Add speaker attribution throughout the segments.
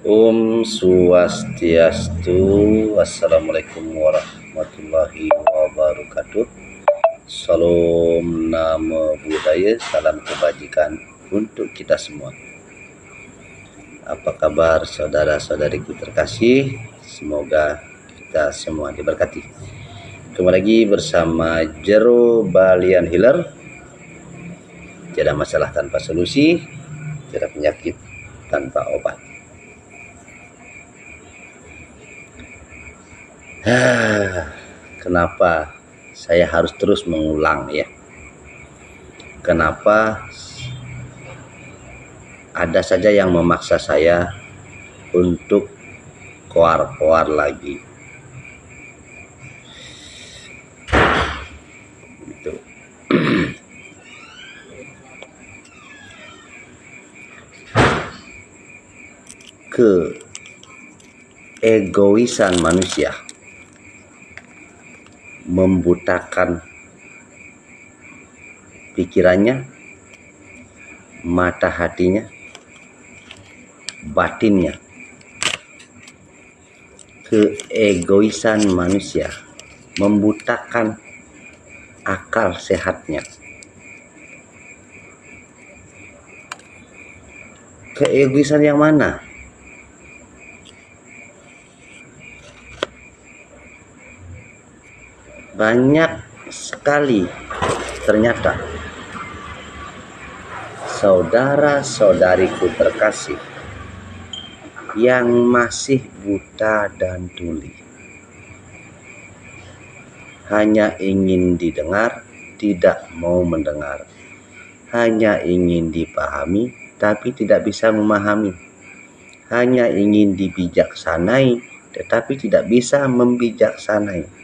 Speaker 1: Om Swastiastu. Assalamualaikum warahmatullahi wabarakatuh. Salam Namo Buddhaya, salam kebajikan untuk kita semua. Apa kabar saudara-saudariku terkasih? Semoga kita semua diberkati. Kembali lagi bersama Jero Balian Healer. Tidak masalah tanpa solusi, tidak penyakit tanpa obat. Kenapa saya harus terus mengulang ya? Kenapa ada saja yang memaksa saya untuk koar-koar lagi? Itu. Keegoisan manusia membutakan pikirannya, mata hatinya, batinnya. Keegoisan manusia membutakan akal sehatnya. Keegoisan yang mana? Banyak sekali ternyata saudara-saudariku terkasih yang masih buta dan tuli. Hanya ingin didengar, tidak mau mendengar. Hanya ingin dipahami, tapi tidak bisa memahami. Hanya ingin dibijaksanai, tetapi tidak bisa membijaksanai.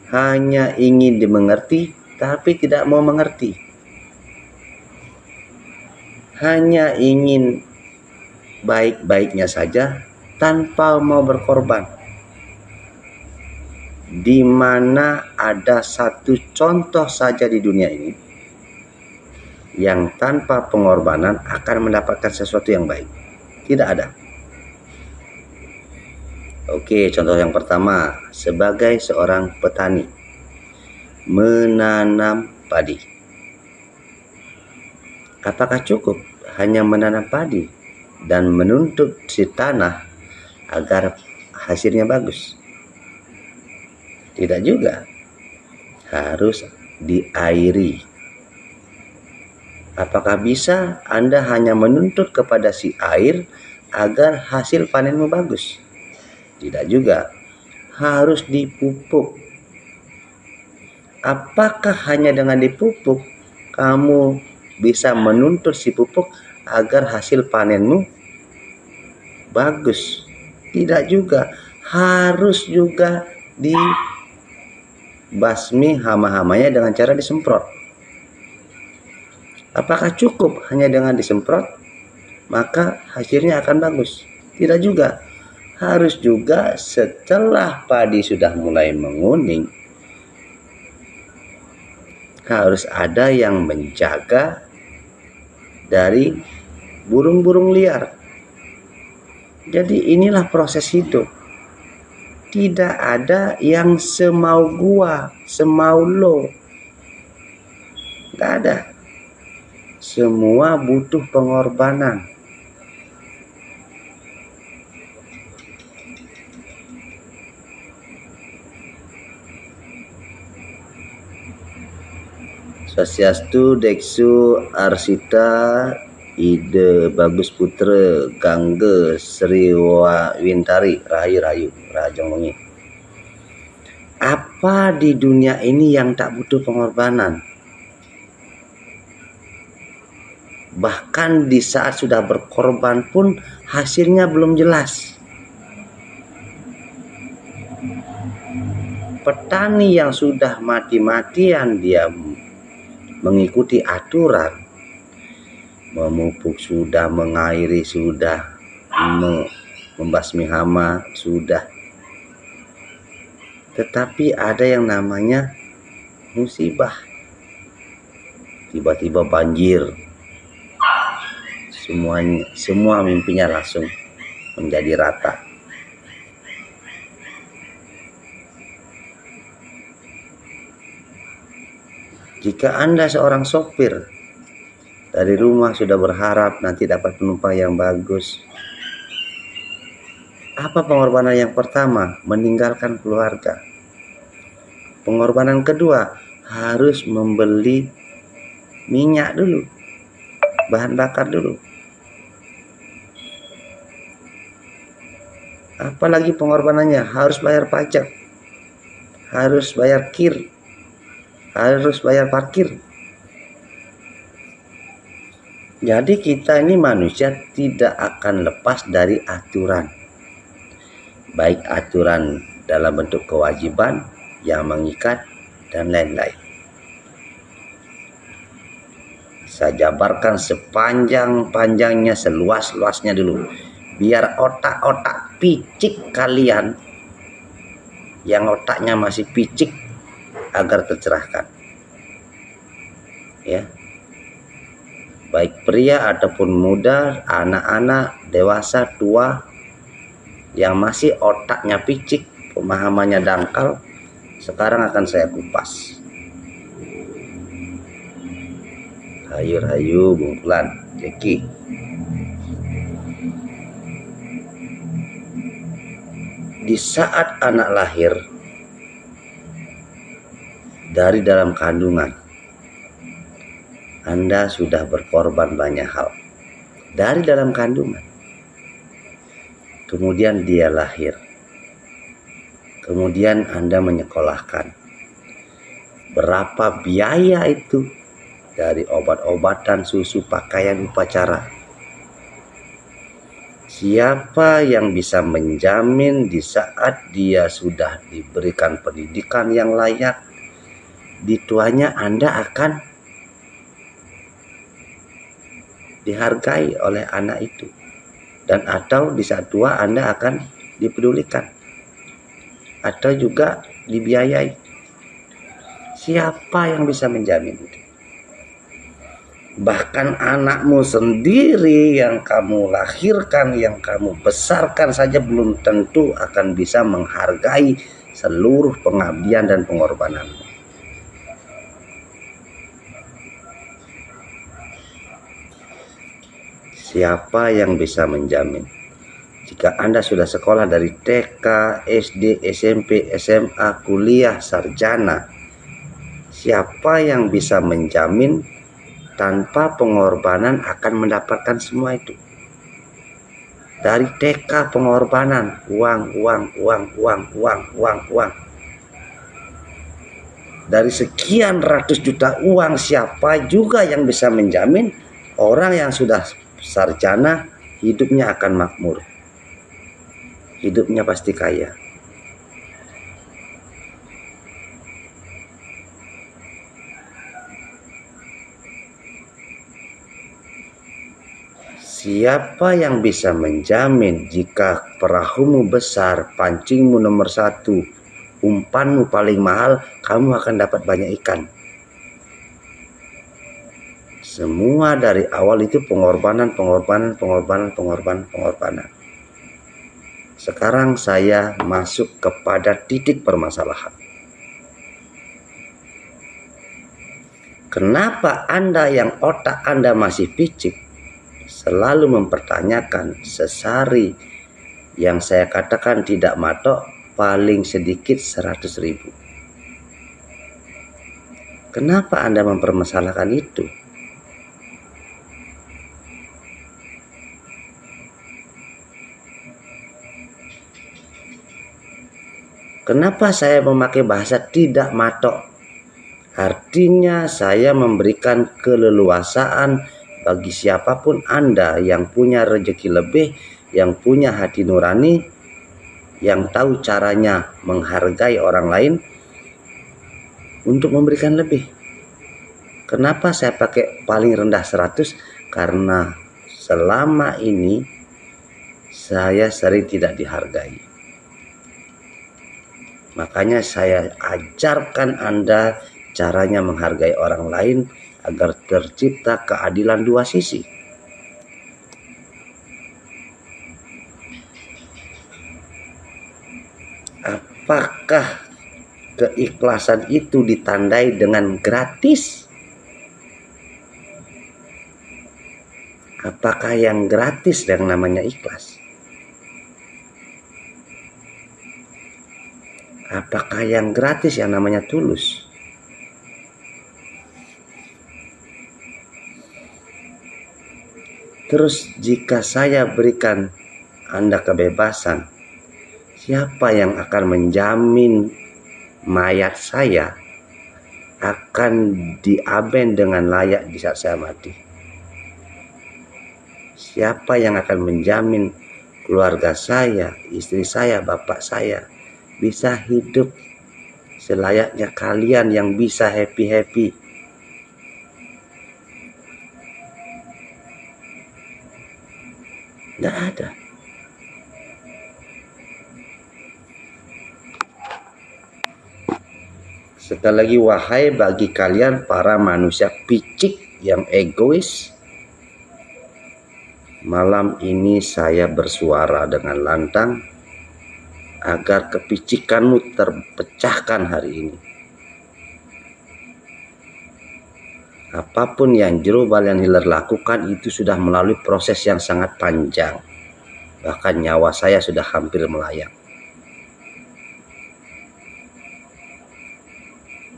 Speaker 1: Hanya ingin dimengerti, tapi tidak mau mengerti. Hanya ingin baik-baiknya saja, tanpa mau berkorban. Di mana ada satu contoh saja di dunia ini, yang tanpa pengorbanan akan mendapatkan sesuatu yang baik. Tidak ada. Oke, contoh yang pertama, sebagai seorang petani menanam padi. Apakah cukup hanya menanam padi dan menuntut si tanah agar hasilnya bagus? Tidak juga. Harus diairi. Apakah bisa Anda hanya menuntut kepada si air agar hasil panenmu bagus? Tidak juga. Harus dipupuk. Apakah hanya dengan dipupuk kamu bisa menuntut si pupuk agar hasil panenmu bagus? Tidak juga. Harus juga dibasmi hama-hamanya dengan cara disemprot. Apakah cukup hanya dengan disemprot maka hasilnya akan bagus? Tidak juga. Harus juga setelah padi sudah mulai menguning, harus ada yang menjaga dari burung-burung liar. Jadi inilah proses hidup. Tidak ada yang semau gua, semau lo. Tidak ada. Semua butuh pengorbanan. Swastiastu, Deksu, Arsita, Ide, Bagus Putra, Gangga, Sri Wintari, Rahayu, Rajong Wengi. Apa di dunia ini yang tak butuh pengorbanan? Bahkan di saat sudah berkorban pun hasilnya belum jelas. Petani yang sudah mati-matian dia mengikuti aturan, memupuk sudah, mengairi sudah, membasmi hama sudah, tetapi ada yang namanya musibah. Tiba-tiba banjir, semua mimpinya langsung menjadi rata. Jika Anda seorang sopir, dari rumah sudah berharap nanti dapat penumpang yang bagus, apa pengorbanan yang pertama? Meninggalkan keluarga. Pengorbanan kedua, harus membeli minyak dulu, bahan bakar dulu. Apalagi pengorbanannya, harus bayar pajak, harus bayar kir, harus bayar parkir. Jadi kita ini manusia tidak akan lepas dari aturan, baik aturan dalam bentuk kewajiban yang mengikat dan lain-lain. Saya jabarkan sepanjang-panjangnya, seluas-luasnya dulu, biar otak-otak picik kalian yang otaknya masih picik agar tercerahkan, ya, baik pria ataupun muda, anak-anak, dewasa, tua, yang masih otaknya picik, pemahamannya dangkal, sekarang akan saya kupas. Hayu bungkulan Jeki. Di saat anak lahir dari dalam kandungan, Anda sudah berkorban banyak hal dari dalam kandungan. Kemudian dia lahir. Kemudian Anda menyekolahkan. Berapa biaya itu? Dari obat-obatan, susu, pakaian, upacara. Siapa yang bisa menjamin di saat dia sudah diberikan pendidikan yang layak, di tuanya Anda akan dihargai oleh anak itu, dan atau di saat tua Anda akan dipedulikan atau juga dibiayai? Siapa yang bisa menjamin itu? Bahkan anakmu sendiri yang kamu lahirkan, yang kamu besarkan saja belum tentu akan bisa menghargai seluruh pengabdian dan pengorbananmu. Siapa yang bisa menjamin? Jika Anda sudah sekolah dari TK, SD, SMP, SMA, kuliah, sarjana, siapa yang bisa menjamin tanpa pengorbanan akan mendapatkan semua itu? Dari TK pengorbanan, uang. Dari sekian ratus juta uang, siapa juga yang bisa menjamin orang yang sudah sarjana hidupnya akan makmur, hidupnya pasti kaya? Siapa yang bisa menjamin jika perahumu besar, pancingmu nomor 1, umpanmu paling mahal, kamu akan dapat banyak ikan? Semua dari awal itu pengorbanan. Sekarang saya masuk kepada titik permasalahan. Kenapa Anda yang otak Anda masih picik selalu mempertanyakan sesari yang saya katakan tidak matok paling sedikit 100.000? Kenapa Anda mempermasalahkan itu? Kenapa saya memakai bahasa tidak matok? Artinya saya memberikan keleluasaan bagi siapapun Anda yang punya rezeki lebih, yang punya hati nurani, yang tahu caranya menghargai orang lain, untuk memberikan lebih. Kenapa saya pakai paling rendah 100? Karena selama ini saya sering tidak dihargai. Makanya saya ajarkan Anda caranya menghargai orang lain agar tercipta keadilan dua sisi. Apakah keikhlasan itu ditandai dengan gratis? Apakah yang gratis yang namanya ikhlas? Apakah yang gratis yang namanya tulus? Terus jika saya berikan Anda kebebasan, siapa yang akan menjamin mayat saya akan diaben dengan layak di saat saya mati? Siapa yang akan menjamin keluarga saya, istri saya, bapak saya bisa hidup selayaknya kalian yang bisa happy-happy? Tidak ada. Sekali lagi, wahai bagi kalian para manusia picik yang egois, malam ini saya bersuara dengan lantang agar kepicikanmu terpecahkan hari ini. Apapun yang Jero Balian Hilir lakukan itu sudah melalui proses yang sangat panjang. Bahkan nyawa saya sudah hampir melayang.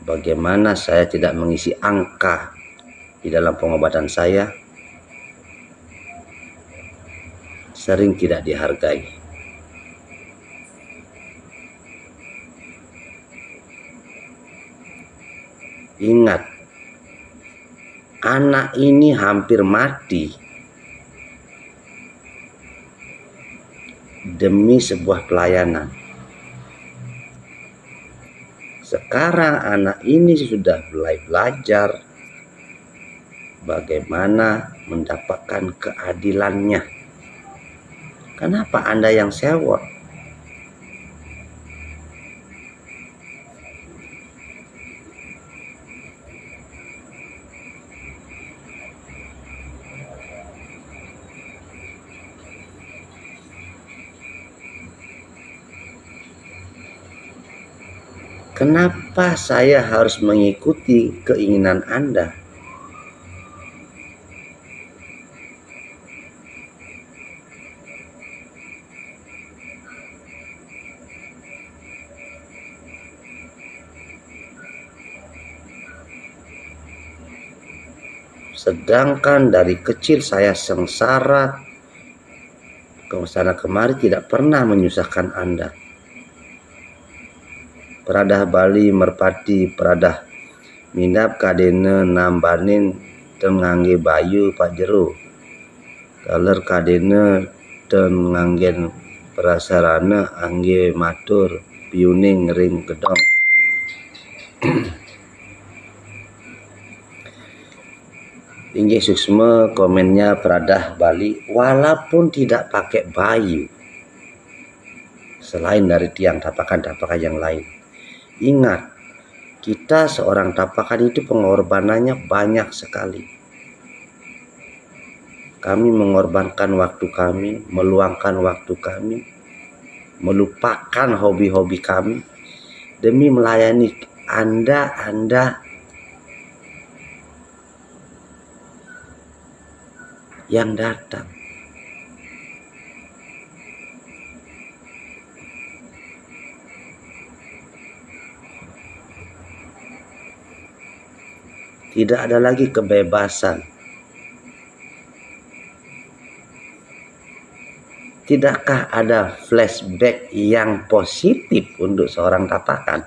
Speaker 1: Bagaimana saya tidak mengisi angka di dalam pengobatan saya? Sering tidak dihargai. Ingat, anak ini hampir mati demi sebuah pelayanan. Sekarang anak ini sudah mulai belajar bagaimana mendapatkan keadilannya. Kenapa Anda yang sewot? Kenapa saya harus mengikuti keinginan Anda? Sedangkan dari kecil saya sengsara ke sana kemari tidak pernah menyusahkan Anda. Peradah Bali merpati peradah minap kadene nambanin ten ngangge bayu Pak Jero. Kaler kadene ten nganggen prasarana angge matur piuning ring gedong. Inggih suksma komennya peradah Bali walaupun tidak pakai bayu. Selain dari tiang tapakan-tapakan yang lain. Ingat, kita seorang tapakan itu pengorbanannya banyak sekali. Kami mengorbankan waktu kami, meluangkan waktu kami, melupakan hobi-hobi kami demi melayani Anda yang datang. Tidak ada lagi kebebasan. Tidakkah ada flashback yang positif untuk seorang tapakan?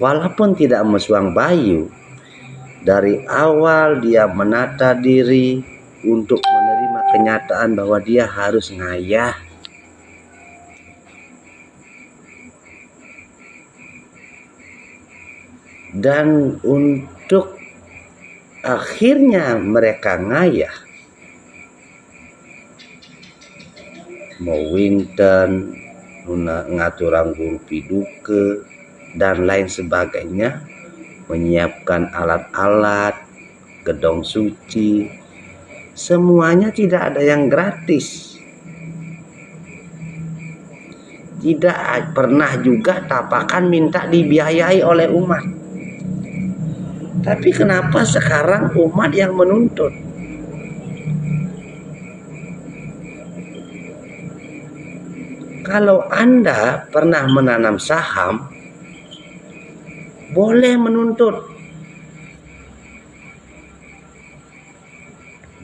Speaker 1: Walaupun tidak mesuang bayu, dari awal dia menata diri untuk menerima kenyataan bahwa dia harus ngayah. Dan untuk akhirnya mereka ngayah. Mau winten, ngaturang guru piduke, dan lain sebagainya. Menyiapkan alat-alat, gedong suci. Semuanya tidak ada yang gratis. tidak pernah juga tapakan minta dibiayai oleh umat. Tapi kenapa sekarang umat yang menuntut? Kalau Anda pernah menanam saham, boleh menuntut.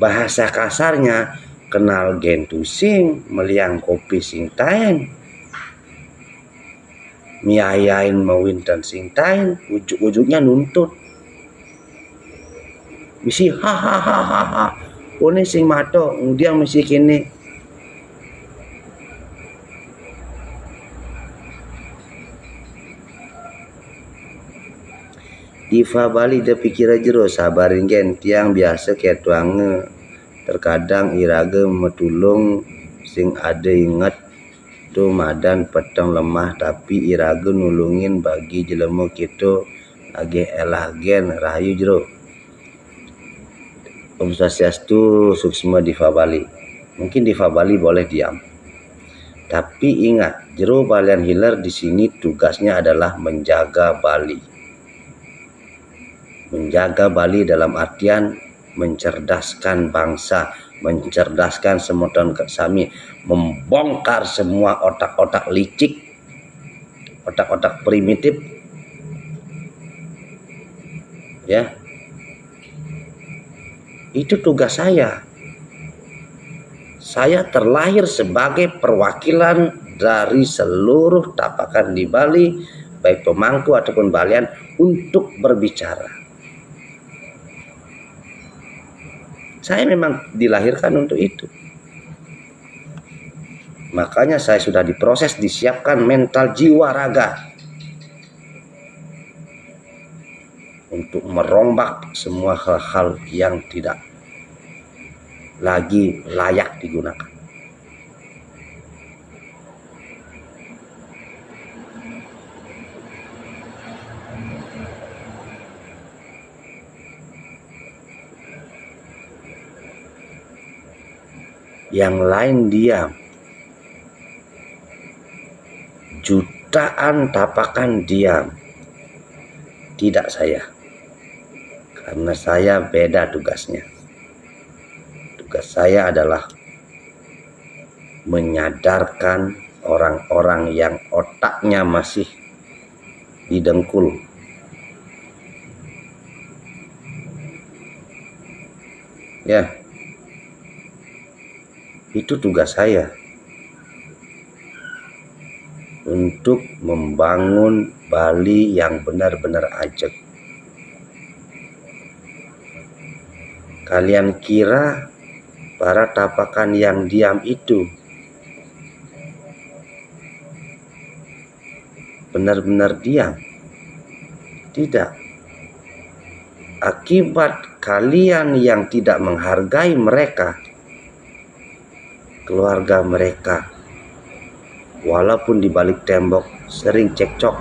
Speaker 1: Bahasa kasarnya, kenal gentusing, meliang kopi sing taen, miayain mawinten sing taen, ujuk-ujuknya nuntut. Misi hahaha, one sing mato, kemudian misi kini. Diva Bali de pikira jero sabarin gen tiang biasa kayak tuange terkadang irage metulung sing ada inget tu madan peteng lemah tapi irage nulungin bagi jelema gitu age elah gen rahayu jero. Om Swastiastu, Suksma Diva Bali. Mungkin Diva Bali boleh diam. Tapi ingat, jero balian healer di sini tugasnya adalah menjaga Bali. Menjaga Bali dalam artian mencerdaskan bangsa, mencerdaskan semutan kami, membongkar semua otak-otak licik, otak-otak primitif, ya. Itu tugas saya. Saya terlahir sebagai perwakilan dari seluruh tapakan di Bali, baik pemangku ataupun balian, untuk berbicara. Saya memang dilahirkan untuk itu. Makanya saya sudah diproses, disiapkan mental, jiwa, raga untuk merombak semua hal-hal yang tidak lagi layak digunakan. Yang lain diam. Jutaan tapakan diam. Tidak saya. Karena saya beda tugasnya. Tugas saya adalah menyadarkan orang-orang yang otaknya masih didengkul. Ya. Itu tugas saya, untuk membangun Bali yang benar-benar ajeg. Kalian kira para tapakan yang diam itu benar-benar diam? Tidak. Akibat kalian yang tidak menghargai mereka, keluarga mereka, walaupun di balik tembok sering cekcok,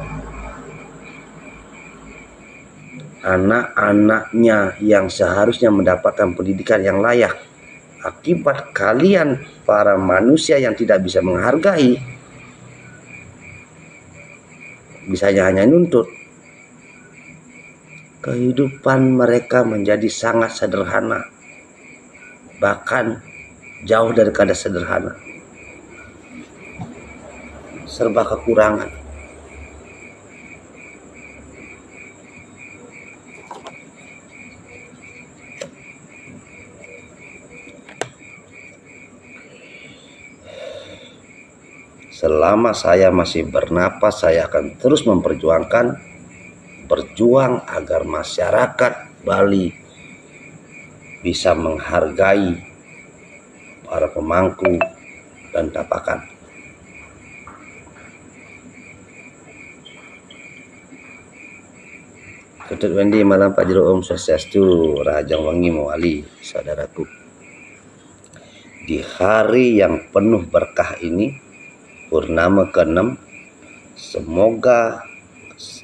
Speaker 1: anak-anaknya yang seharusnya mendapatkan pendidikan yang layak, akibat kalian para manusia yang tidak bisa menghargai, bisanya hanya nuntut, kehidupan mereka menjadi sangat sederhana, bahkan jauh daripada sederhana, serba kekurangan. Selama saya masih bernapas, saya akan terus berjuang agar masyarakat Bali bisa menghargai para pemangku dan tapakan. Ketut Wendy malam Pak Jero, Om Swastiastu, Rahajang Wangi Mawali, saudaraku. Di hari yang penuh berkah ini, purnama ke-6, semoga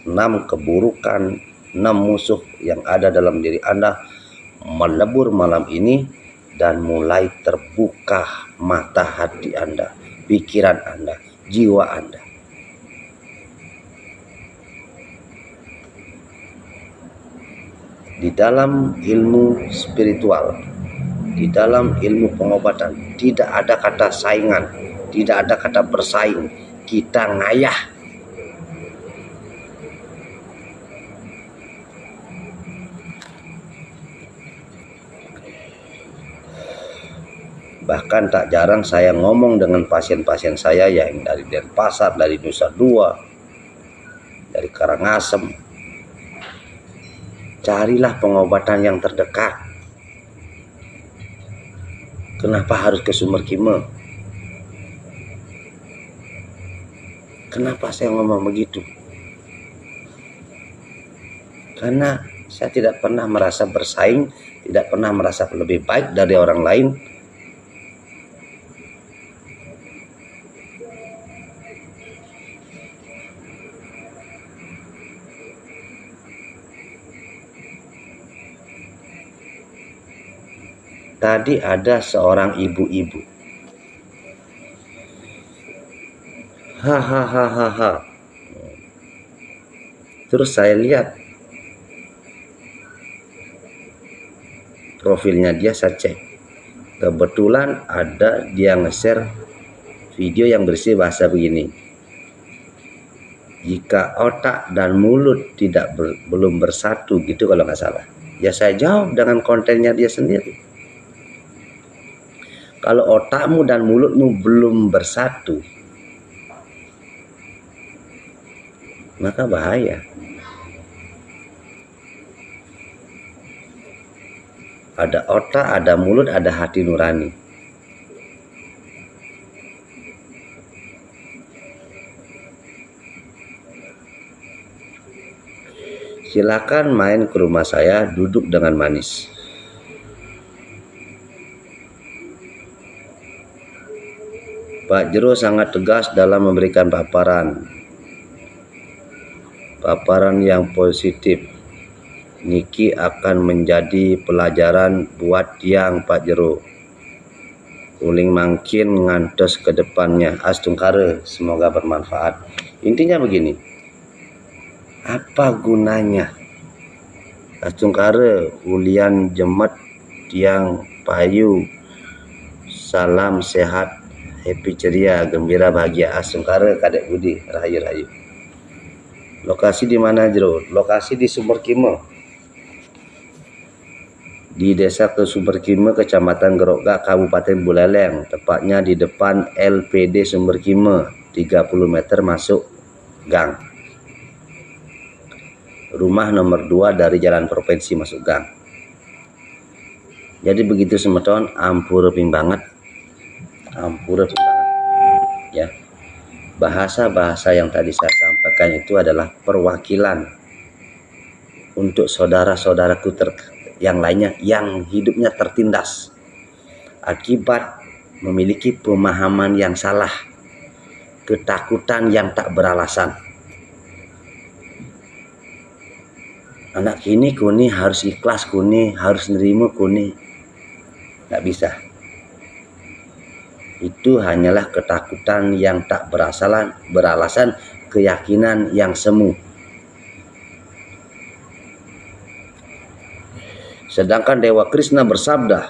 Speaker 1: 6 keburukan, 6 musuh yang ada dalam diri Anda melebur malam ini dan mulai terbuka mata hati Anda, pikiran Anda, jiwa Anda. di dalam ilmu spiritual, di dalam ilmu pengobatan, tidak ada kata saingan, tidak ada kata bersaing. Kita ngayah. Bahkan tak jarang saya ngomong dengan pasien-pasien saya yang dari Denpasar, dari Nusa Dua, dari Karangasem. Carilah pengobatan yang terdekat. Kenapa harus ke Sumber Kime? Kenapa saya ngomong begitu? Karena saya tidak pernah merasa bersaing, tidak pernah merasa lebih baik dari orang lain. Tadi ada seorang ibu-ibu. Hahaha. Terus saya lihat profilnya dia, saya cek. Kebetulan ada dia nge-share video yang berisi bahasa begini. Jika otak dan mulut belum bersatu, gitu kalau nggak salah. Ya saya jawab dengan kontennya dia sendiri. Kalau otakmu dan mulutmu belum bersatu, maka bahaya. Ada otak, ada mulut, ada hati nurani. Silakan main ke rumah saya, duduk dengan manis. Pak Jero sangat tegas dalam memberikan paparan yang positif. Niki akan menjadi pelajaran buat tiang Pak Jero. Uling makin ngantos ke depannya. Astungkare, semoga bermanfaat. Intinya begini. Apa gunanya? Astungkare, ulian jemet tiang payu. Salam sehat. Happy, ceria, gembira, bahagia. Astungkare, Kadek Budi, rahayu-rahayu. Lokasi di mana Jero? Lokasi di Sumber Kime. Di Desa Sumber Kime, Kecamatan Gerokga, Kabupaten Buleleng. Tepatnya di depan LPD Sumber Kime, 30 meter masuk gang. Rumah nomor 2 dari Jalan Provinsi masuk gang. Jadi begitu semeton, ampura ping banget. Ya. Bahasa-bahasa yang tadi saya sampaikan itu adalah perwakilan untuk saudara-saudaraku yang lainnya yang hidupnya tertindas akibat memiliki pemahaman yang salah, ketakutan yang tak beralasan. Anak kini kuni harus ikhlas, kuni harus nerima, kuni nggak bisa. Itu hanyalah ketakutan yang tak beralasan, keyakinan yang semu. Sedangkan Dewa Krishna bersabda,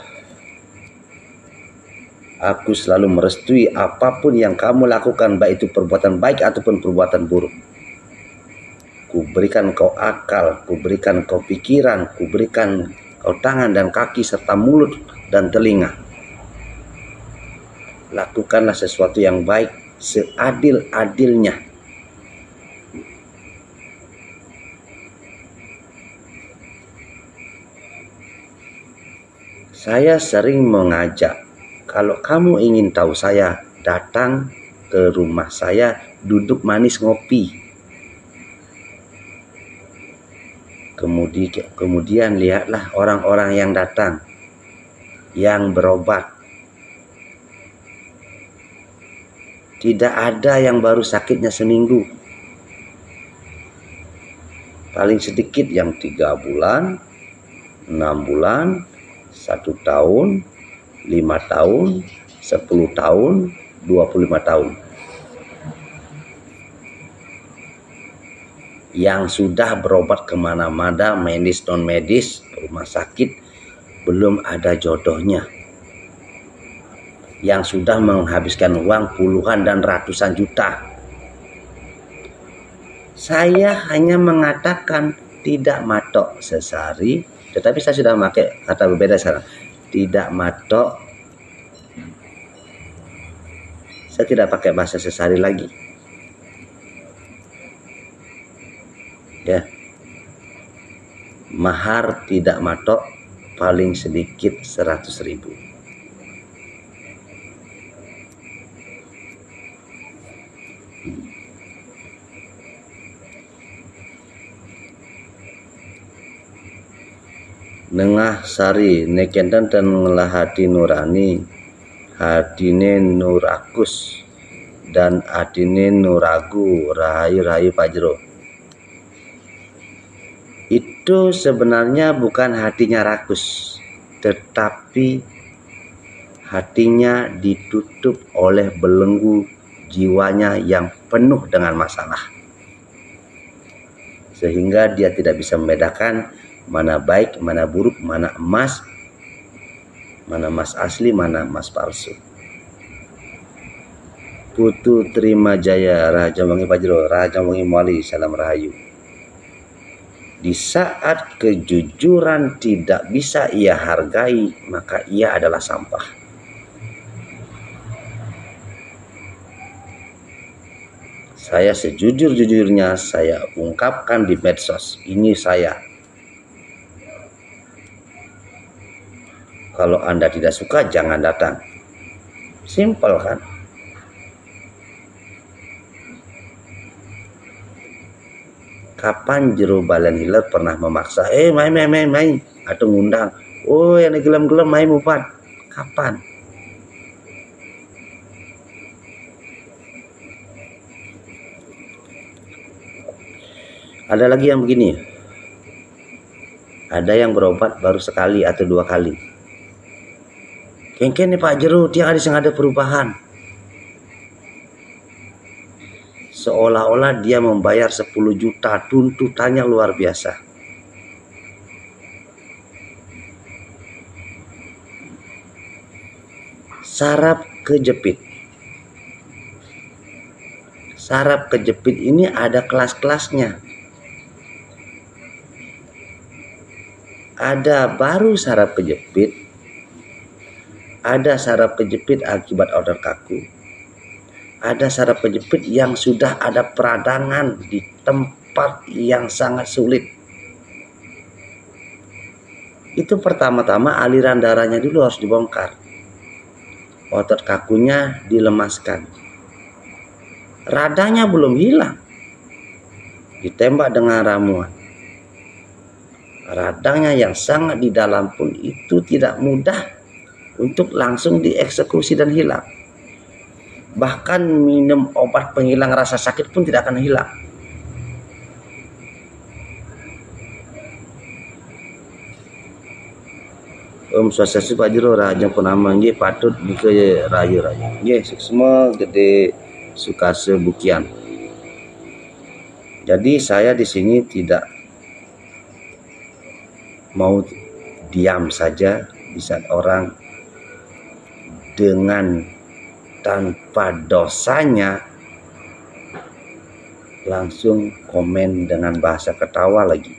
Speaker 1: aku selalu merestui apapun yang kamu lakukan, baik itu perbuatan baik ataupun perbuatan buruk. Kuberikan kau akal, kuberikan kau pikiran, kuberikan kau tangan dan kaki serta mulut dan telinga. Lakukanlah sesuatu yang baik seadil-adilnya. Saya sering mengajak, kalau kamu ingin tahu saya, datang ke rumah saya, duduk manis ngopi. Kemudian lihatlah orang-orang yang datang, yang berobat. Tidak ada yang baru sakitnya seminggu. Paling sedikit yang 3 bulan, 6 bulan, 1 tahun, 5 tahun, 10 tahun, 25 tahun. yang sudah berobat kemana-mana, medis non medis, rumah sakit, belum ada jodohnya, yang sudah menghabiskan uang puluhan dan ratusan juta. Saya hanya mengatakan tidak matok sesari, tetapi saya sudah pakai kata berbeda sekarang. Tidak matok, saya tidak pakai bahasa sesari lagi. Ya, mahar tidak matok, paling sedikit 100.000. Nengah sari nekenten dan ngelah hati nurani, hadine nurakus dan adine nuragu, rahayu-rahayu Pajero. Itu sebenarnya bukan hatinya rakus, tetapi hatinya ditutup oleh belenggu jiwanya yang penuh dengan masalah, sehingga dia tidak bisa membedakan mana baik, mana buruk, mana emas asli, mana emas palsu. Putu terima jaya, Raja Wangi Pajero, Raja Wangi Muali, salam rahayu. Di saat kejujuran tidak bisa ia hargai, maka ia adalah sampah. Saya sejujur-jujurnya saya ungkapkan di medsos, ini saya. Kalau Anda tidak suka, jangan datang. Simpel kan? Kapan Jero Balen Hiler pernah memaksa, main, atau ngundang, oh yang gelem-gelem main mupat? Kapan? Ada lagi yang begini, ada yang berobat baru sekali atau 2 kali. Kengken nih Pak Jero, dia ada perubahan. Seolah-olah dia membayar 10 juta, tuntutannya luar biasa. Saraf kejepit. Saraf kejepit ini ada kelas-kelasnya. Ada baru saraf kejepit, ada saraf kejepit akibat otot kaku, ada saraf kejepit yang sudah ada peradangan di tempat yang sangat sulit. Itu pertama-tama aliran darahnya dulu harus dibongkar, otot kakunya dilemaskan, radangnya belum hilang, ditembak dengan ramuan. Radangnya yang sangat di dalam pun itu tidak mudah untuk langsung dieksekusi dan hilang. Bahkan minum obat penghilang rasa sakit pun tidak akan hilang. Om Swastiastu Pak Jero, Raja Purnama nggih patut dike rayu-rayu. Nggih semua gede Sukase Bukian. Jadi saya di sini tidak mau diam saja di saat orang dengan tanpa dosanya langsung komen dengan bahasa ketawa lagi.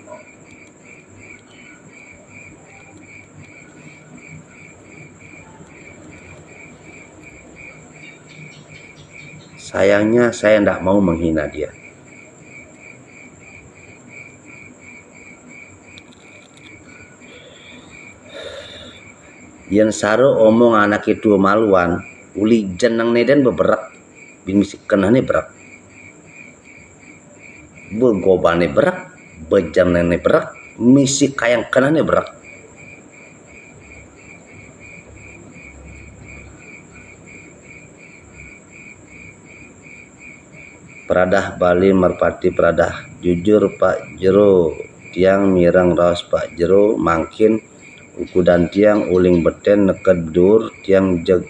Speaker 1: Sayangnya saya tidak mau menghina dia. Yen saro omong anak itu maluan, uli jeneng neden beberak, bimisi kenane berak, begobane berak, bejenene berak, misi kayang kenane berak. Peradah Bali merpati peradah, jujur Pak Jero, tiang mirang raos Pak Jero, mangkin uku dan tiang uling beten neket dur, tiang jeg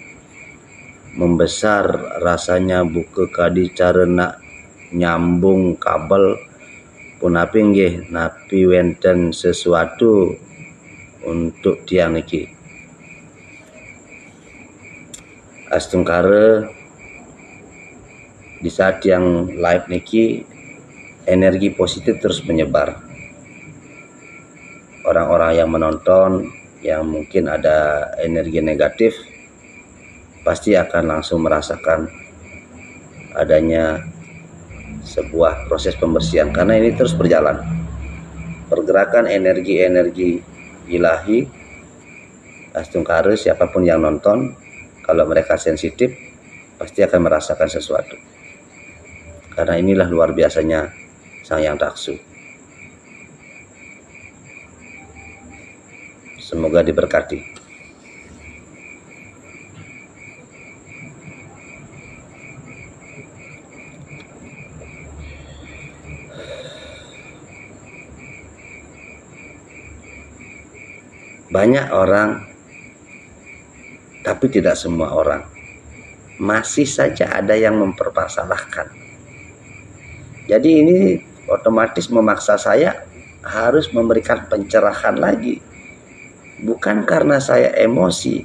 Speaker 1: membesar rasanya buka kadi cara nak nyambung kabel punapi nggih napi wenten sesuatu untuk tiang niki. Astungkare di saat yang live niki energi positif terus menyebar. Orang-orang yang menonton yang mungkin ada energi negatif pasti akan langsung merasakan adanya sebuah proses pembersihan, karena ini terus berjalan. Pergerakan energi-energi ilahi astungkare, siapapun yang nonton, kalau mereka sensitif pasti akan merasakan sesuatu. Karena inilah luar biasanya Sang Hyang Daksu. Semoga diberkati. Banyak orang, tapi tidak semua orang. Masih saja ada yang mempermasalahkan. Jadi ini otomatis memaksa saya harus memberikan pencerahan lagi. Bukan karena saya emosi,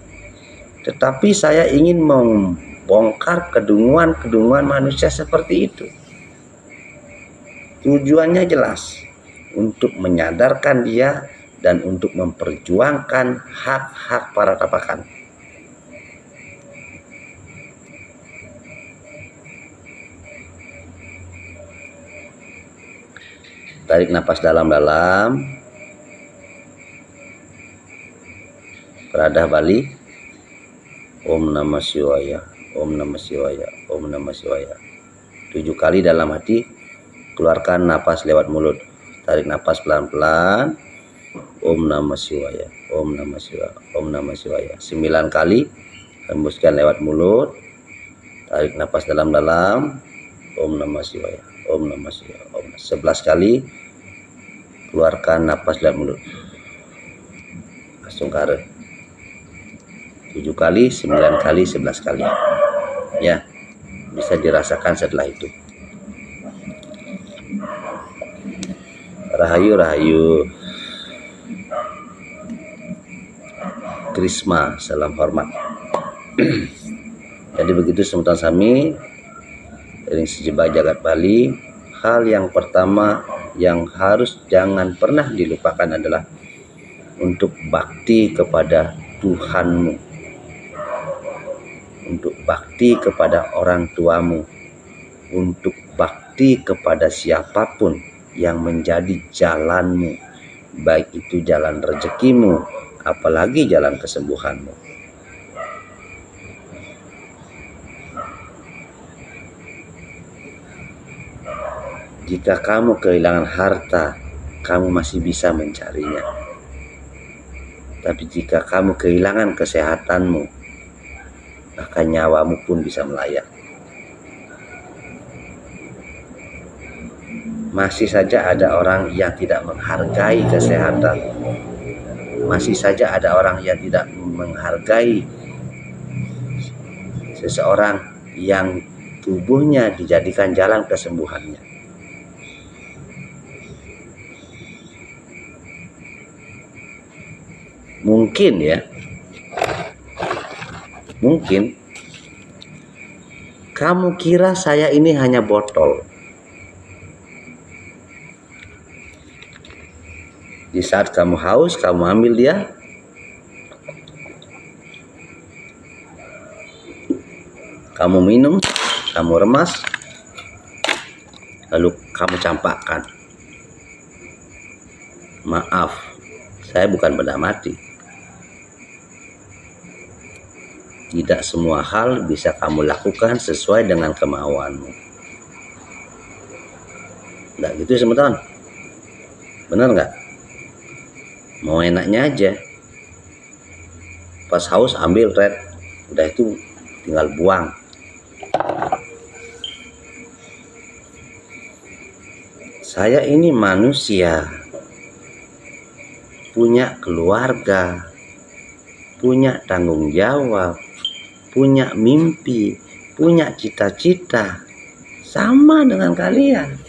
Speaker 1: tetapi saya ingin membongkar kedunguan-kedunguan manusia seperti itu. Tujuannya jelas, untuk menyadarkan dia dan untuk memperjuangkan hak-hak para tapakan. Tarik napas dalam-dalam. Peradah Bali. Om Namah Shivaya, Om Namah Shivaya, Om Namah Shivaya. 7 kali dalam hati. Keluarkan napas lewat mulut. Tarik napas pelan-pelan. Om Namah Shivaya, Om Namah Shivaya, Om Namah Shivaya. 9 kali. Hembuskan lewat mulut. Tarik napas dalam-dalam. Om Namah Shivaya, Om Namah Shivaya, Om. 11 kali. Keluarkan napas lewat mulut. Astungkare. 7 kali, 9 kali, 11 kali. Ya, bisa dirasakan setelah itu. Rahayu, Rahayu. Krisma, salam hormat. Jadi begitu semutan sami dari sejebak jagat Bali. Hal yang pertama yang harus jangan pernah dilupakan adalah untuk bakti kepada Tuhanmu, untuk bakti kepada orang tuamu, untuk bakti kepada siapapun yang menjadi jalanmu, baik itu jalan rezekimu, apalagi jalan kesembuhanmu. Jika kamu kehilangan harta, kamu masih bisa mencarinya. Tapi jika kamu kehilangan kesehatanmu, maka nyawamu pun bisa melayang. Masih saja ada orang yang tidak menghargai kesehatan. Masih saja ada orang yang tidak menghargai seseorang yang tubuhnya dijadikan jalan kesembuhannya. Mungkin ya, mungkin kamu kira saya ini hanya botol. Di saat kamu haus, kamu ambil dia, kamu minum, kamu remas, lalu kamu campakkan. Maaf, saya bukan benda mati. Tidak semua hal bisa kamu lakukan sesuai dengan kemauanmu. Nggak gitu semeton? Bener nggak? Mau enaknya aja. Pas haus ambil red, udah itu tinggal buang. Saya ini manusia, punya keluarga, punya tanggung jawab, punya mimpi, punya cita-cita, sama dengan kalian.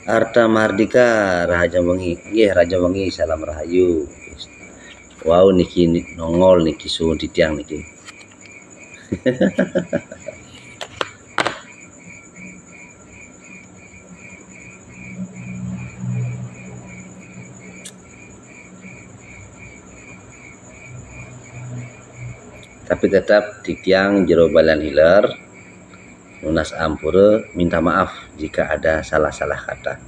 Speaker 1: Arta Mardika Raja Wengi, nggih Raja Wengi salam rahayu. Wow niki nongol niki suwun titiang niki. Tapi tetap titiang jero balan hiler lunas ampura minta maaf jika ada salah-salah kata.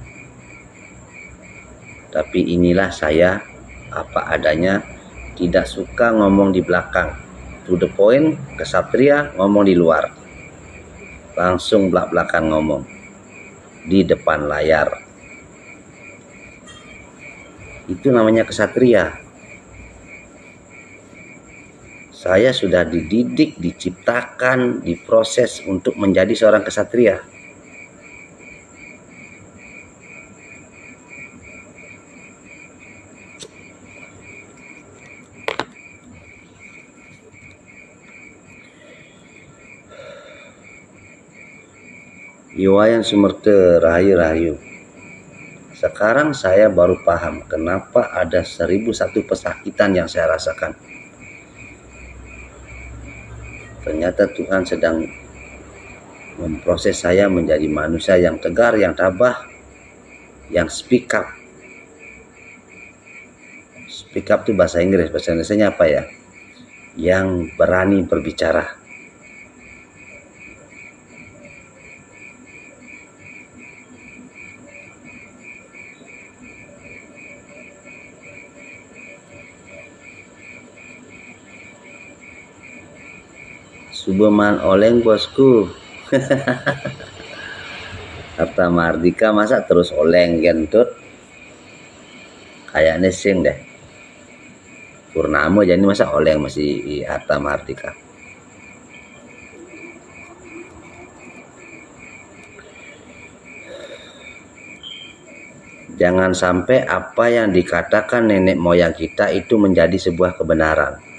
Speaker 1: Tapi inilah saya apa adanya, tidak suka ngomong di belakang, to the point, kesatria ngomong di luar, langsung belak-belakan ngomong di depan layar. Itu namanya kesatria. Saya sudah dididik, diciptakan, diproses untuk menjadi seorang kesatria. Iwayan Sumerte rahayu-rahayu. Sekarang saya baru paham kenapa ada 1001 pesakitan yang saya rasakan. Ternyata Tuhan sedang memproses saya menjadi manusia yang tegar, yang tabah, yang speak up. Speak up itu bahasa Inggris, bahasa Indonesianya apa ya? Yang berani berbicara. Subeman oleng bosku. Arta Mardika masa terus oleng gentut. Kayaknya sing deh. Purnama jadi masa oleng masih Arta Mardika. Jangan sampai apa yang dikatakan nenek moyang kita itu menjadi sebuah kebenaran.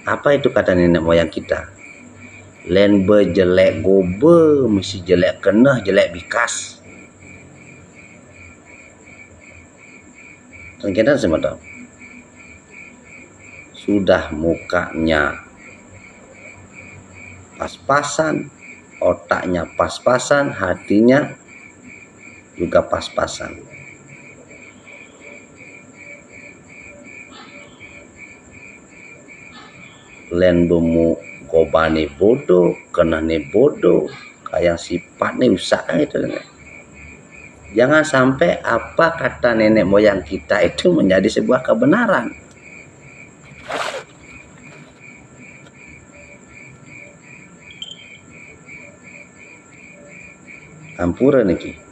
Speaker 1: Apa itu kata nenek moyang kita? Len berjelek gobe, mesti jelek kenah, jelek bikas. Ternyata semata. Sudah mukanya pas-pasan, otaknya pas-pasan, hatinya juga pas-pasan. Len bemu gobane bodoh, kenane bodoh, kayak sifatnya usaha itu. Jangan sampai apa kata nenek moyang kita itu menjadi sebuah kebenaran. Ampura niki.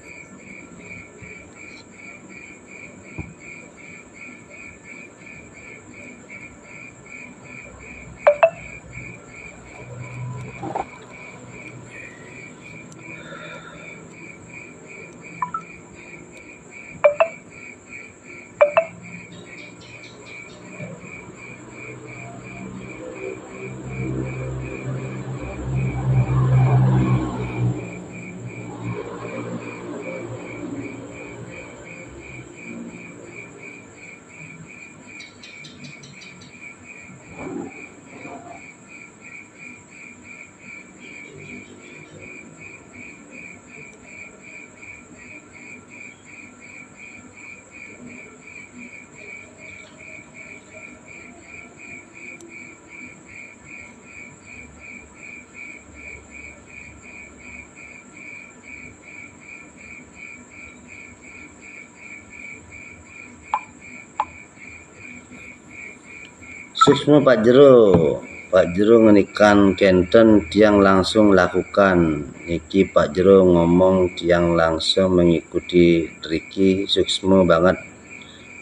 Speaker 1: Suksma Pak Jero ngenikan kenten tiang langsung lakukan. Niki Pak Jero ngomong tiang langsung mengikuti triki suksma banget.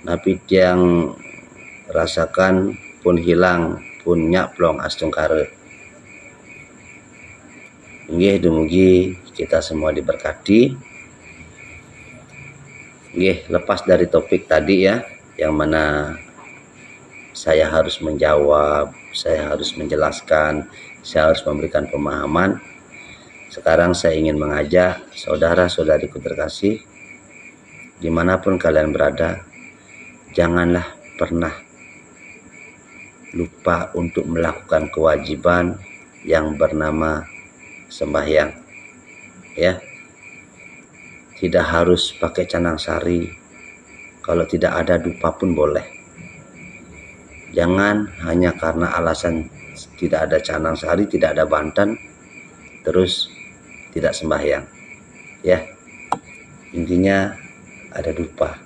Speaker 1: Tapi tiang rasakan pun hilang pun nyaplong astungkare. Nggih dumugi kita semua diberkati. Nggih, lepas dari topik tadi ya, yang mana saya harus menjawab, saya harus menjelaskan, saya harus memberikan pemahaman. Sekarang saya ingin mengajak saudara-saudariku terkasih, dimanapun kalian berada, janganlah pernah lupa untuk melakukan kewajiban yang bernama sembahyang. Ya, tidak harus pakai canang sari. Kalau tidak ada dupa pun boleh. Jangan hanya karena alasan tidak ada canang sari, tidak ada banten, terus tidak sembahyang. Ya, intinya ada dupa.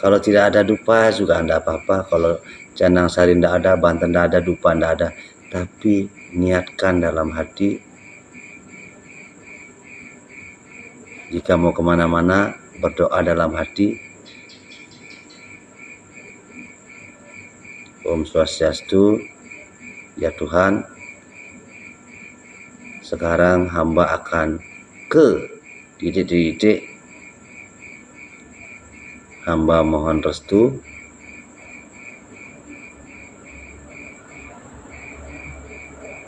Speaker 1: Kalau tidak ada dupa juga tidak apa-apa. Kalau canang sari tidak ada, banten tidak ada, dupa tidak ada, tapi niatkan dalam hati, jika mau kemana-mana berdoa dalam hati, Om Swastiastu, ya Tuhan, sekarang hamba akan ke titik-titik. Hamba mohon restu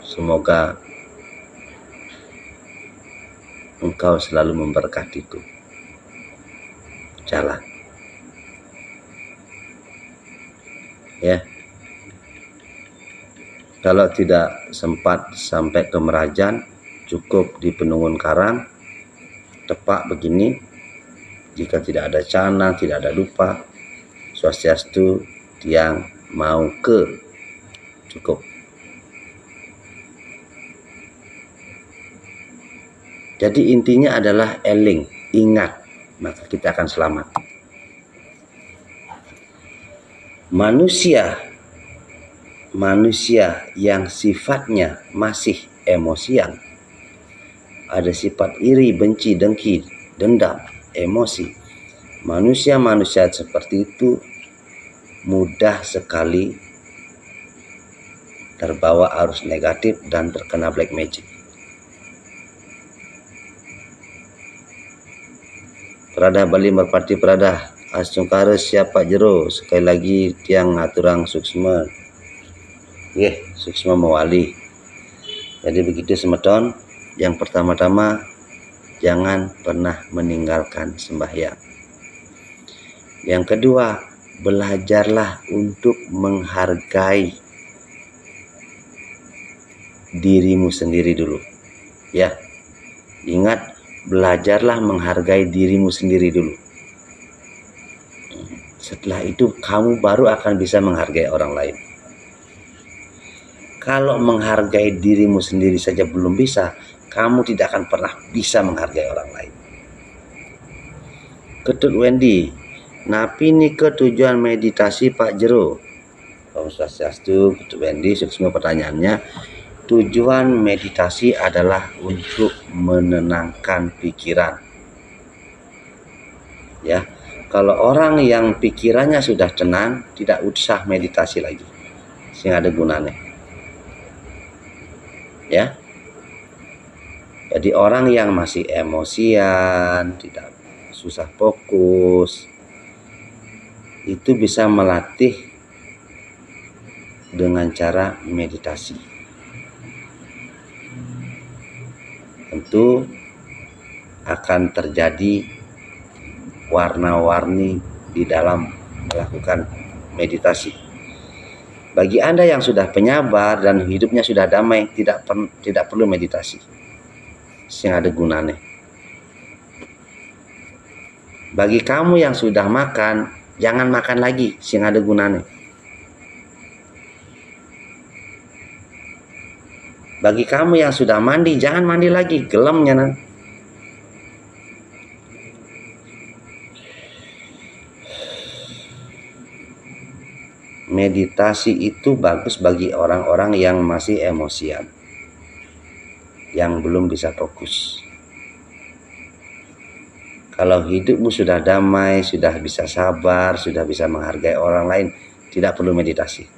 Speaker 1: semoga Engkau selalu memberkatiku. Jalan. Ya. Kalau tidak sempat sampai ke Merajan, cukup di Penungun Karang, tepak begini. Jika tidak ada canang, tidak ada dupa, Swastiastu, tiang mau ke, cukup. Jadi intinya adalah eling, ingat, maka kita akan selamat. Manusia yang sifatnya masih emosian, ada sifat iri, benci, dengki, dendam, emosi. Manusia-manusia seperti itu mudah sekali terbawa arus negatif dan terkena black magic. Prada Bali Merpati Prada Asungkara siapa jero, sekali lagi tiang ngaturang suksma. Suksma mewali. Jadi begitu semeton. Yang pertama-tama, jangan pernah meninggalkan sembahyang. Yang kedua, belajarlah untuk menghargai dirimu sendiri dulu. Ya, ingat, belajarlah menghargai dirimu sendiri dulu. Setelah itu kamu baru akan bisa menghargai orang lain. Kalau menghargai dirimu sendiri saja belum bisa, kamu tidak akan pernah bisa menghargai orang lain. Ketut Wendy, napi ini ke tujuan meditasi Pak Jero? Om Swastiastu, Ketut Wendy, semua pertanyaannya. Tujuan meditasi adalah untuk menenangkan pikiran. Ya, kalau orang yang pikirannya sudah tenang, tidak usah meditasi lagi, sehingga ada gunanya. Ya, jadi orang yang masih emosian, tidak susah fokus, itu bisa melatih dengan cara meditasi. Tentu akan terjadi warna-warni di dalam melakukan meditasi. Bagi Anda yang sudah penyabar dan hidupnya sudah damai, tidak perlu meditasi, sehingga ada gunanya. Bagi kamu yang sudah makan, jangan makan lagi, sehingga ada gunanya. Bagi kamu yang sudah mandi, jangan mandi lagi, gelemnya nanti. Meditasi itu bagus bagi orang-orang yang masih emosian, yang belum bisa fokus. Kalau hidupmu sudah damai, sudah bisa sabar, sudah bisa menghargai orang lain, tidak perlu meditasi.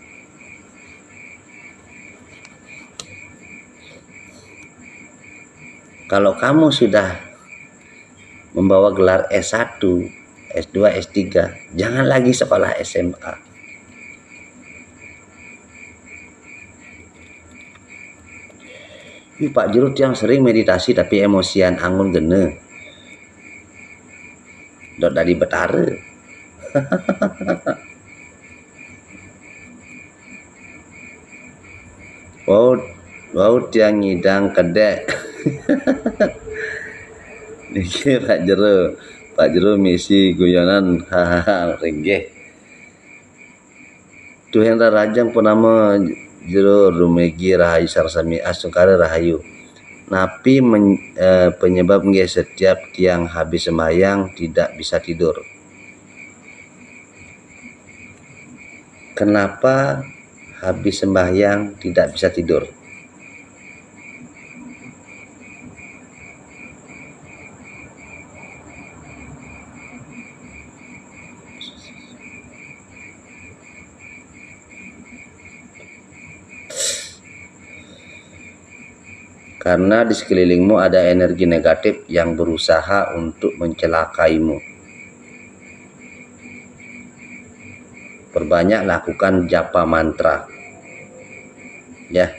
Speaker 1: Kalau kamu sudah membawa gelar S1, S2, S3, jangan lagi sekolah SMA. Pak Jerut yang sering meditasi tapi emosian angun gene. Dot dari betara. Wow tiang ngidang kedek. Niki Pak Jero misi guyonan hahaha ringgih. Tuh yang rajang penama Jero rumegi rahayu sarsami asungkara rahayu. Napi penyebab nggih setiap tiang habis sembahyang tidak bisa tidur. Kenapa habis sembahyang tidak bisa tidur? Karena di sekelilingmu ada energi negatif yang berusaha untuk mencelakaimu. Perbanyak lakukan japa mantra. Ya.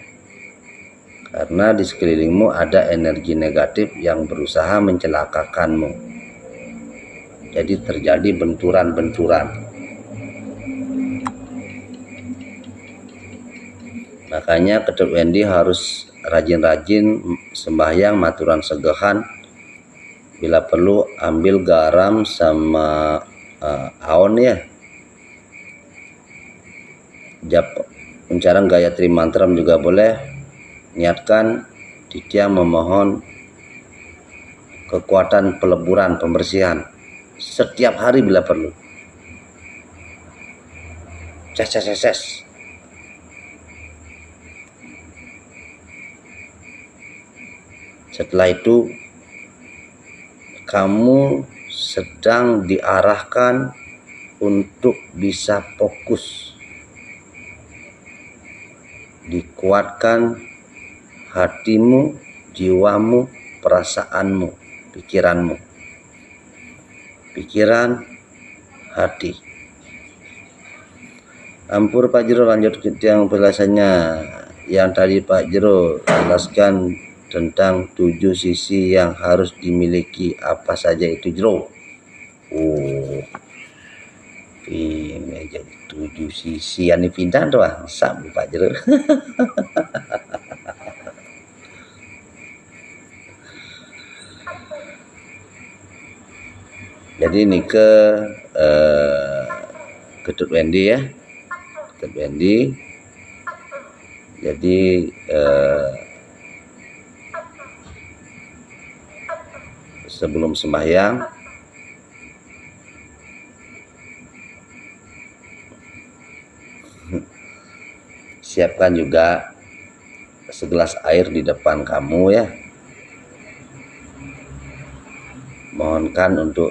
Speaker 1: Karena di sekelilingmu ada energi negatif yang berusaha mencelakakanmu. Jadi terjadi benturan-benturan. Makanya Ketut Wendy harus rajin-rajin sembahyang maturan segehan, bila perlu ambil garam sama aon ya. Uncaran Gayatri Mantram juga boleh. Niatkan Ditya memohon kekuatan peleburan, pembersihan setiap hari bila perlu. Ces. Setelah itu kamu sedang diarahkan untuk bisa fokus, dikuatkan hatimu, jiwamu, perasaanmu, pikiranmu. Pikiran, hati. Ampur Pak Jero, lanjut ke yang penjelasannya. Yang tadi Pak Jero jelaskan tentang 7 sisi yang harus dimiliki, apa saja itu Jero? Ini aja 7 sisi yang dipindah tuh sabu Pak Jero. Jadi ini ke Ketut Wendy ya. Ketut Wendy. Jadi sebelum sembahyang siapkan juga segelas air di depan kamu ya. Mohonkan untuk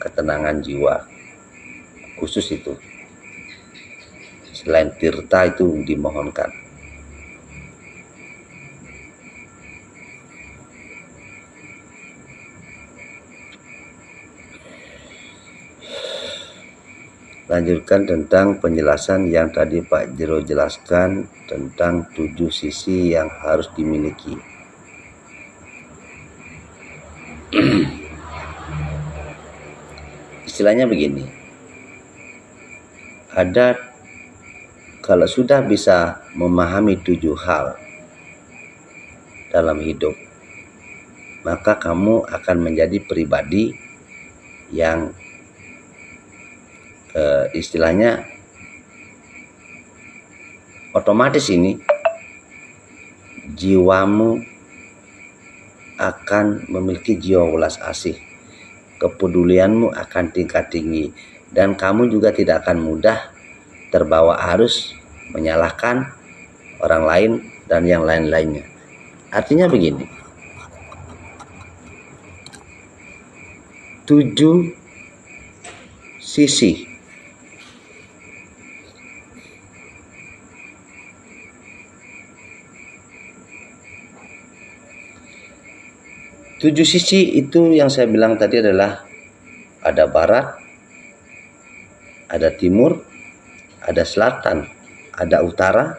Speaker 1: ketenangan jiwa khusus itu. Selain tirta itu dimohonkan. Lanjutkan tentang penjelasan yang tadi Pak Jero jelaskan tentang 7 sisi yang harus dimiliki. Istilahnya begini, ada kalau sudah bisa memahami 7 hal dalam hidup, maka kamu akan menjadi pribadi yang istilahnya otomatis ini jiwamu akan memiliki jiwa welas asih, kepedulianmu akan tingkat tinggi, dan kamu juga tidak akan mudah terbawa arus menyalahkan orang lain dan yang lain-lainnya. Artinya begini, 7 sisi itu yang saya bilang tadi adalah ada barat, ada timur, ada selatan, ada utara,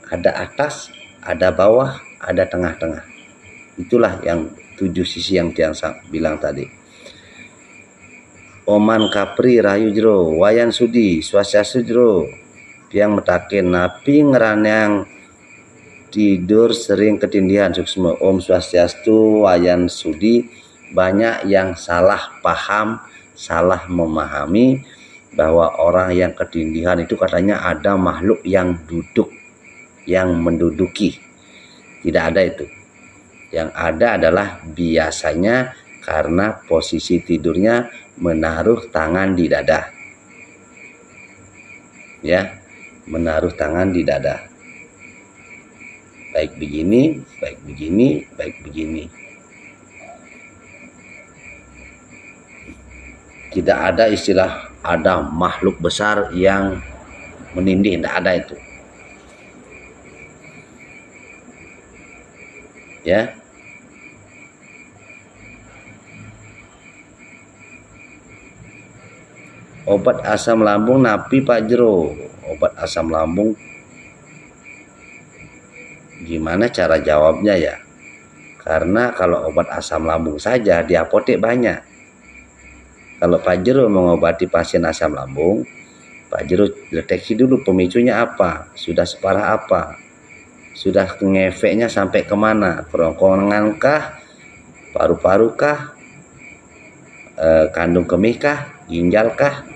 Speaker 1: ada atas, ada bawah, ada tengah-tengah. Itulah yang 7 sisi yang Tiang bilang tadi. Oman kapri rayu jero, wayan sudi, swastiastu jero. Tiang metakin napi ngeranang tidur sering ketindihan suksma. Om swastiastu, wayan sudi. Banyak yang salah paham, salah memahami bahwa orang yang ketindihan itu katanya ada makhluk yang duduk, yang menduduki. Tidak ada itu. Yang ada adalah biasanya karena posisi tidurnya menaruh tangan di dada. Ya, menaruh tangan di dada. Baik begini, baik begini, baik begini. Tidak ada istilah ada makhluk besar yang menindih, tidak ada itu. Ya. Obat asam lambung napi Pak Jero. Obat asam lambung gimana cara jawabnya ya? Karena kalau obat asam lambung saja di apotek banyak. Kalau Pak Jero mengobati pasien asam lambung, Pak Jero deteksi dulu pemicunya apa, sudah separah apa, sudah ngefeknya sampai kemana, kerongkongan kah, paru-paru kah, kandung kemih kah, ginjal kah,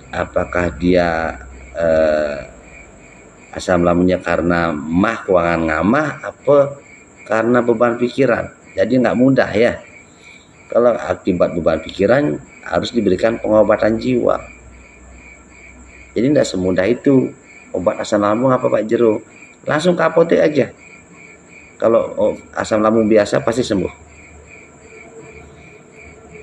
Speaker 1: apakah dia asam lambungnya karena mah keuangan ngamah apa karena beban pikiran. Jadi nggak mudah ya. Kalau akibat beban pikiran harus diberikan pengobatan jiwa. Jadi tidak semudah itu. Obat asam lambung apa Pak Jero? Langsung ke apotek aja. Kalau asam lambung biasa pasti sembuh.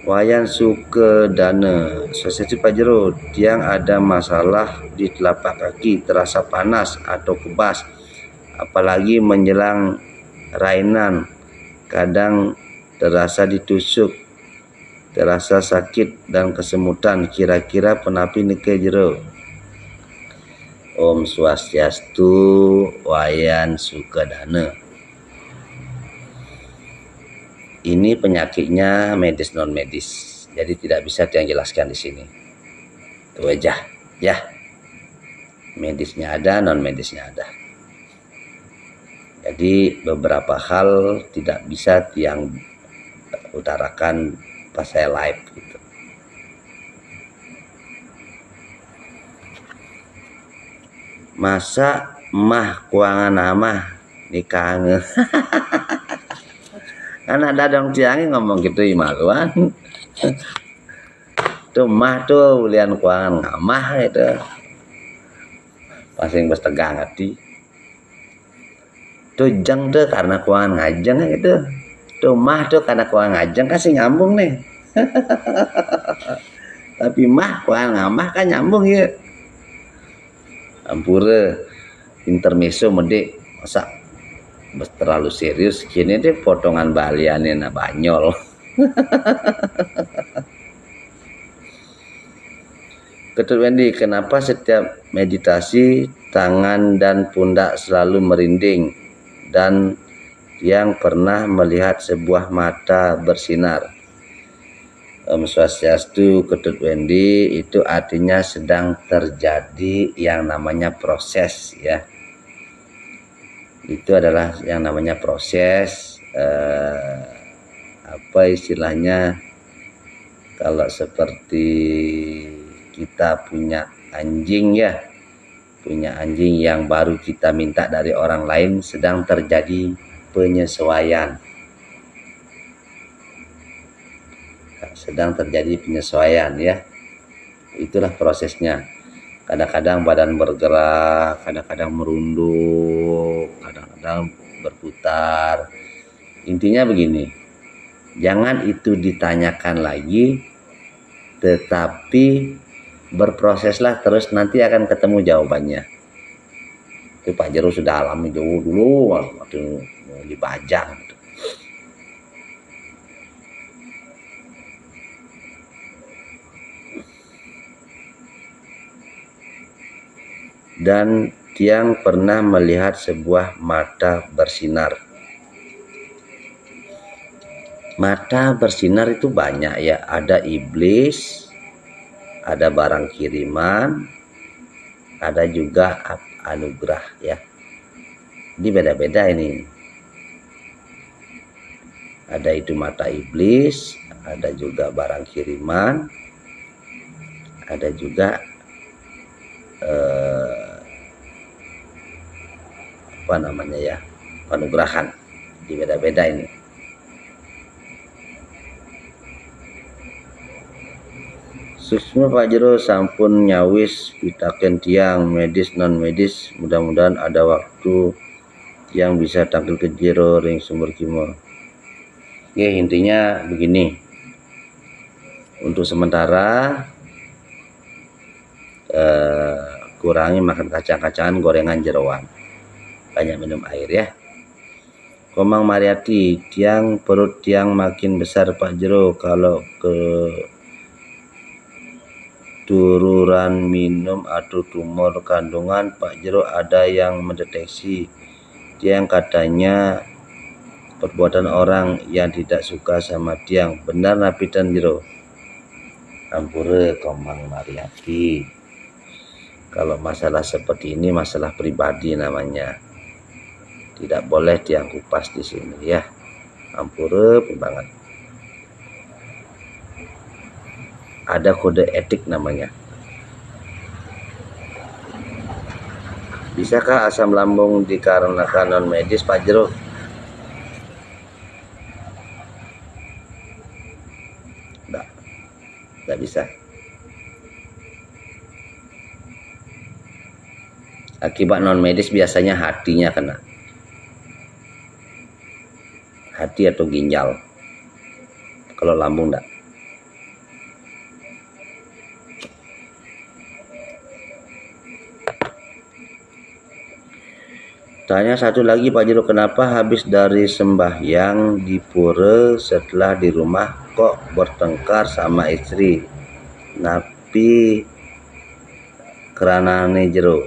Speaker 1: Wayan Sukedana, Swastiastu Pak Jero, Tiang ada masalah di telapak kaki, terasa panas atau kebas, apalagi menjelang rainan, kadang terasa ditusuk, terasa sakit dan kesemutan, kira-kira penapi nike jero. Om Swastiastu, Wayan Sukedana. Ini penyakitnya medis non medis, jadi tidak bisa Tiang jelaskan di sini. Itu aja, ya. Medisnya ada, non medisnya ada. Jadi beberapa hal tidak bisa Tiang utarakan pas saya live gitu. Masa mah keuangan amah nikah kan ada dong Tiang ngomong gitu imaluan. Tuh mah tuh ulian keuangan ngamah itu. Pasing bos tegang hati. Tuh jeng tuh karena keuangan ngajeng gitu. Tuh mah tuh karena keuangan ngajeng kan sih nyambung nih. Tapi mah keuangan ngamah kan nyambung ya. Ampura intermezzo medek masa terlalu serius gini deh potongan baliannya na banyol. Ketut Wendy, kenapa setiap meditasi tangan dan pundak selalu merinding dan yang pernah melihat sebuah mata bersinar? Om Swastiastu, Ketut Wendy, itu artinya sedang terjadi yang namanya proses ya. Itu adalah yang namanya proses apa istilahnya, kalau seperti kita punya anjing ya, punya anjing yang baru kita minta dari orang lain, sedang terjadi penyesuaian, ya. Itulah prosesnya. Kadang-kadang badan bergerak, kadang-kadang merunduk, kadang-kadang berputar. Intinya begini, jangan itu ditanyakan lagi, tetapi berproseslah terus, nanti akan ketemu jawabannya. Itu Pak Jero sudah alami dulu waktu di Bajang. Dan Tiang pernah melihat sebuah mata bersinar. Mata bersinar itu banyak ya, ada iblis, ada barang kiriman, ada juga anugerah ya. Ini beda-beda ini. Ada itu mata iblis, ada juga barang kiriman, ada juga apa namanya ya, penugerahan. Jadi beda-beda ini. Suksma Pak Jero sampun nyawis pitaken tiang medis non medis, mudah-mudahan ada waktu yang bisa tampil ke Jero ring sumber kimo. Oke, intinya begini. Untuk sementara kurangi makan kacang-kacangan, gorengan, jeroan. Banyak minum air ya. Komang Mariati, tiang perut tiang makin besar Pak Jero kalau ke tururan minum atau tumor kandungan. Pak Jero ada yang mendeteksi tiang katanya perbuatan orang yang tidak suka sama tiang. Benar napitan Jero? Ampure Komang Mariati. Kalau masalah seperti ini masalah pribadi namanya. Tidak boleh tiang kupas di sini ya. Ampure banget. Ada kode etik namanya. Bisakah asam lambung dikarenakan non medis Pak Jero? Tidak bisa. Akibat non medis biasanya hatinya kena. Hati atau ginjal. Kalau lambung enggak. Tanya satu lagi Pak Jero, kenapa habis dari sembahyang di pura setelah di rumah kok bertengkar sama istri? Napi keranane Jero.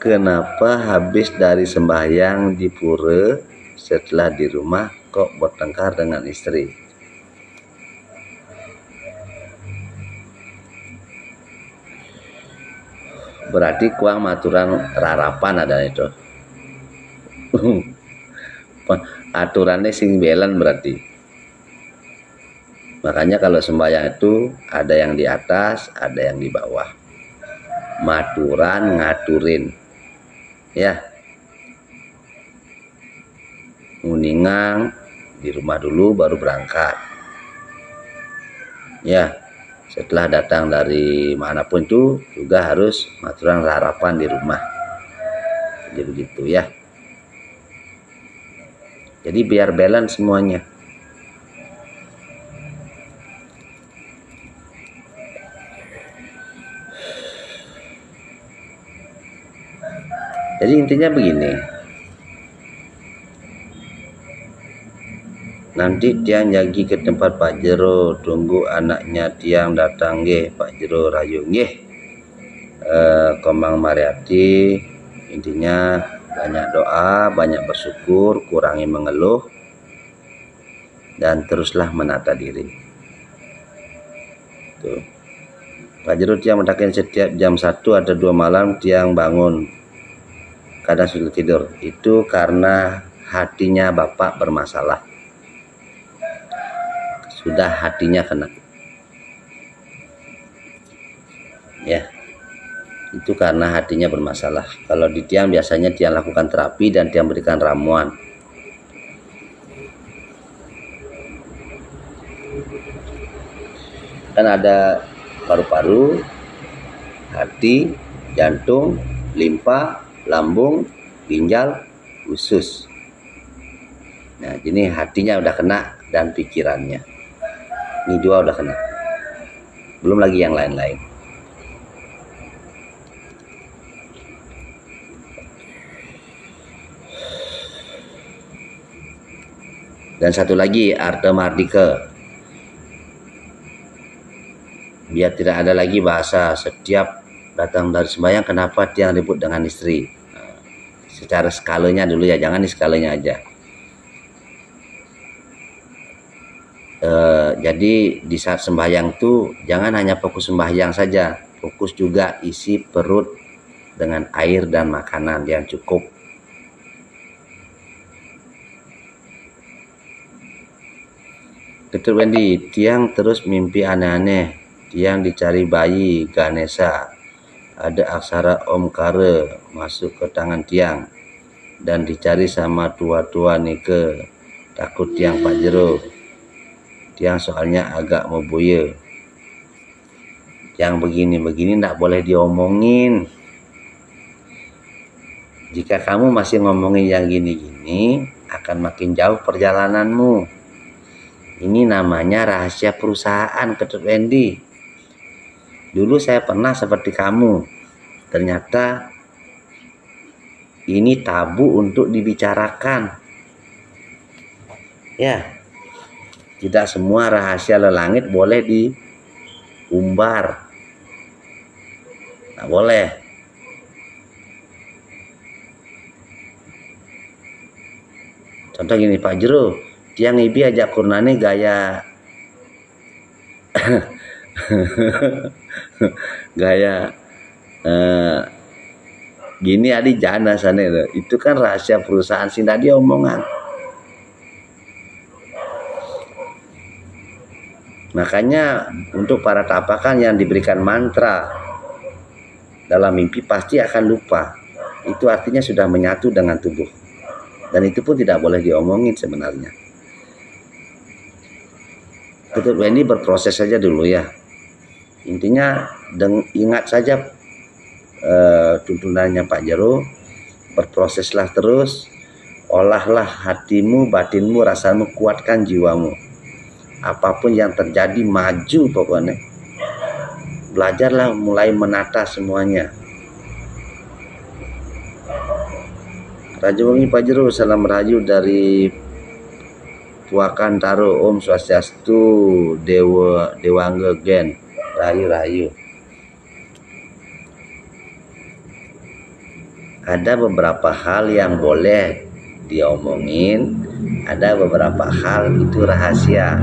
Speaker 1: Kenapa habis dari sembahyang di pura setelah di rumah kok bertengkar dengan istri? Berarti kuang maturan rarapan ada itu. Aturannya sing belan berarti. Makanya kalau sembahyang itu ada yang di atas, ada yang di bawah. Maturan ngaturin. Ya. Nguningang di rumah dulu baru berangkat. Ya. Setelah datang dari manapun itu juga harus maturan harapan di rumah. Jadi begitu ya. Jadi biar balance semuanya. Jadi intinya begini. Nanti tiang jagi ke tempat Pak Jero, tunggu anaknya tiang datang nggih Pak Jero rayu nggih. Komang Mariati, intinya banyak doa, banyak bersyukur, kurangi mengeluh, dan teruslah menata diri. Tuh. Pak Jero tiang mendaki setiap jam 1 atau 2 malam tiang bangun, kadang sudah tidur. Itu karena hatinya Bapak bermasalah. Sudah hatinya kena. Ya. Itu karena hatinya bermasalah. Kalau di tiang biasanya tiang lakukan terapi dan tiang berikan ramuan. Kan ada paru-paru, hati, jantung, limpa, lambung, ginjal, usus. Nah, ini hatinya udah kena dan pikirannya. Ini 2 udah kena. Belum lagi yang lain-lain. Dan satu lagi, Arte Mardika. Biar tidak ada lagi bahasa setiap datang dari sembahyang kenapa tiang ribut dengan istri. Nah, secara skalanya dulu ya, jangan di skalanya aja. Jadi di saat sembahyang tuh jangan hanya fokus sembahyang saja, fokus juga isi perut dengan air dan makanan yang cukup. Dr. Wendy, Tiang terus mimpi aneh-aneh. Tiang dicari bayi Ganesha, ada aksara Omkara masuk ke tangan Tiang dan dicari sama tua-tua Nike. Takut Tiang Pak Jero. Tiang soalnya agak membuye. Yang begini-begini tidak boleh diomongin. Jika kamu masih ngomongin yang gini-gini, akan makin jauh perjalananmu. Ini namanya rahasia perusahaan, Dr. Wendy. Dulu saya pernah seperti kamu. Ternyata ini tabu untuk dibicarakan. Ya. Tidak semua rahasia lelangit boleh diumbar. Tidak boleh. Contoh gini, Pak Jero, Tiang Ibi ajak Kurnane gaya gaya gini adi jana sana itu kan rahasia perusahaan sih tadi omongan. Makanya untuk para tapakan yang diberikan mantra dalam mimpi pasti akan lupa. Itu artinya sudah menyatu dengan tubuh. Dan itu pun tidak boleh diomongin sebenarnya. Dr. Wendy berproses saja dulu ya. Intinya ingat saja tuntunannya Pak Jero. Berproseslah terus. Olahlah hatimu, batinmu, rasamu, kuatkan jiwamu. Apapun yang terjadi maju pokoknya. Belajarlah mulai menata semuanya. Raja Wengi Pak Jero, salam rahayu dari Puakan Taro. Om Swastiastu, Dewangga Gen. Rahayu. Ada beberapa hal yang boleh diomongin, ada beberapa hal itu rahasia.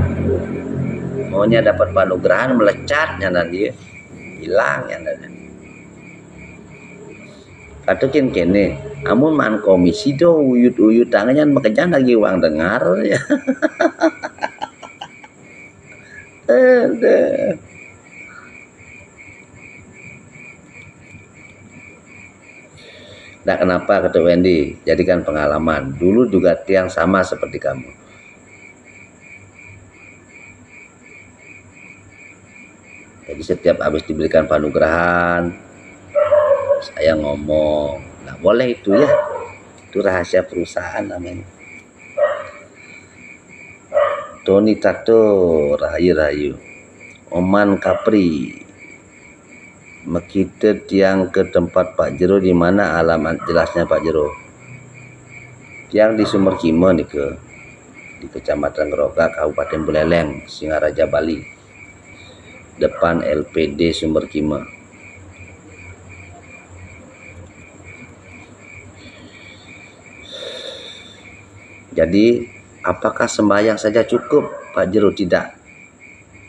Speaker 1: Maunya dapat panugrahan melecatnya nanti hilang ya nanti. Katukin kene, amun man komisi do uyut tangannya makejan lagi uang dengar ya. Nah, kenapa Ketua Wendy jadikan pengalaman? Dulu juga Tiang sama seperti kamu. Jadi setiap habis diberikan panugrahan, saya ngomong, nggak boleh itu ya. Itu rahasia perusahaan namanya. Tony Tato, rahayu. Oman Kapri. Kita Tiang ke tempat Pak Jero, di mana alamat jelasnya Pak Jero? Tiang di Sumber Kimo nih di Kecamatan Geroga, Kabupaten Buleleng, Singaraja, Bali. Depan LPD Sumber Kimo. Jadi, apakah sembahyang saja cukup, Pak Jero? Tidak.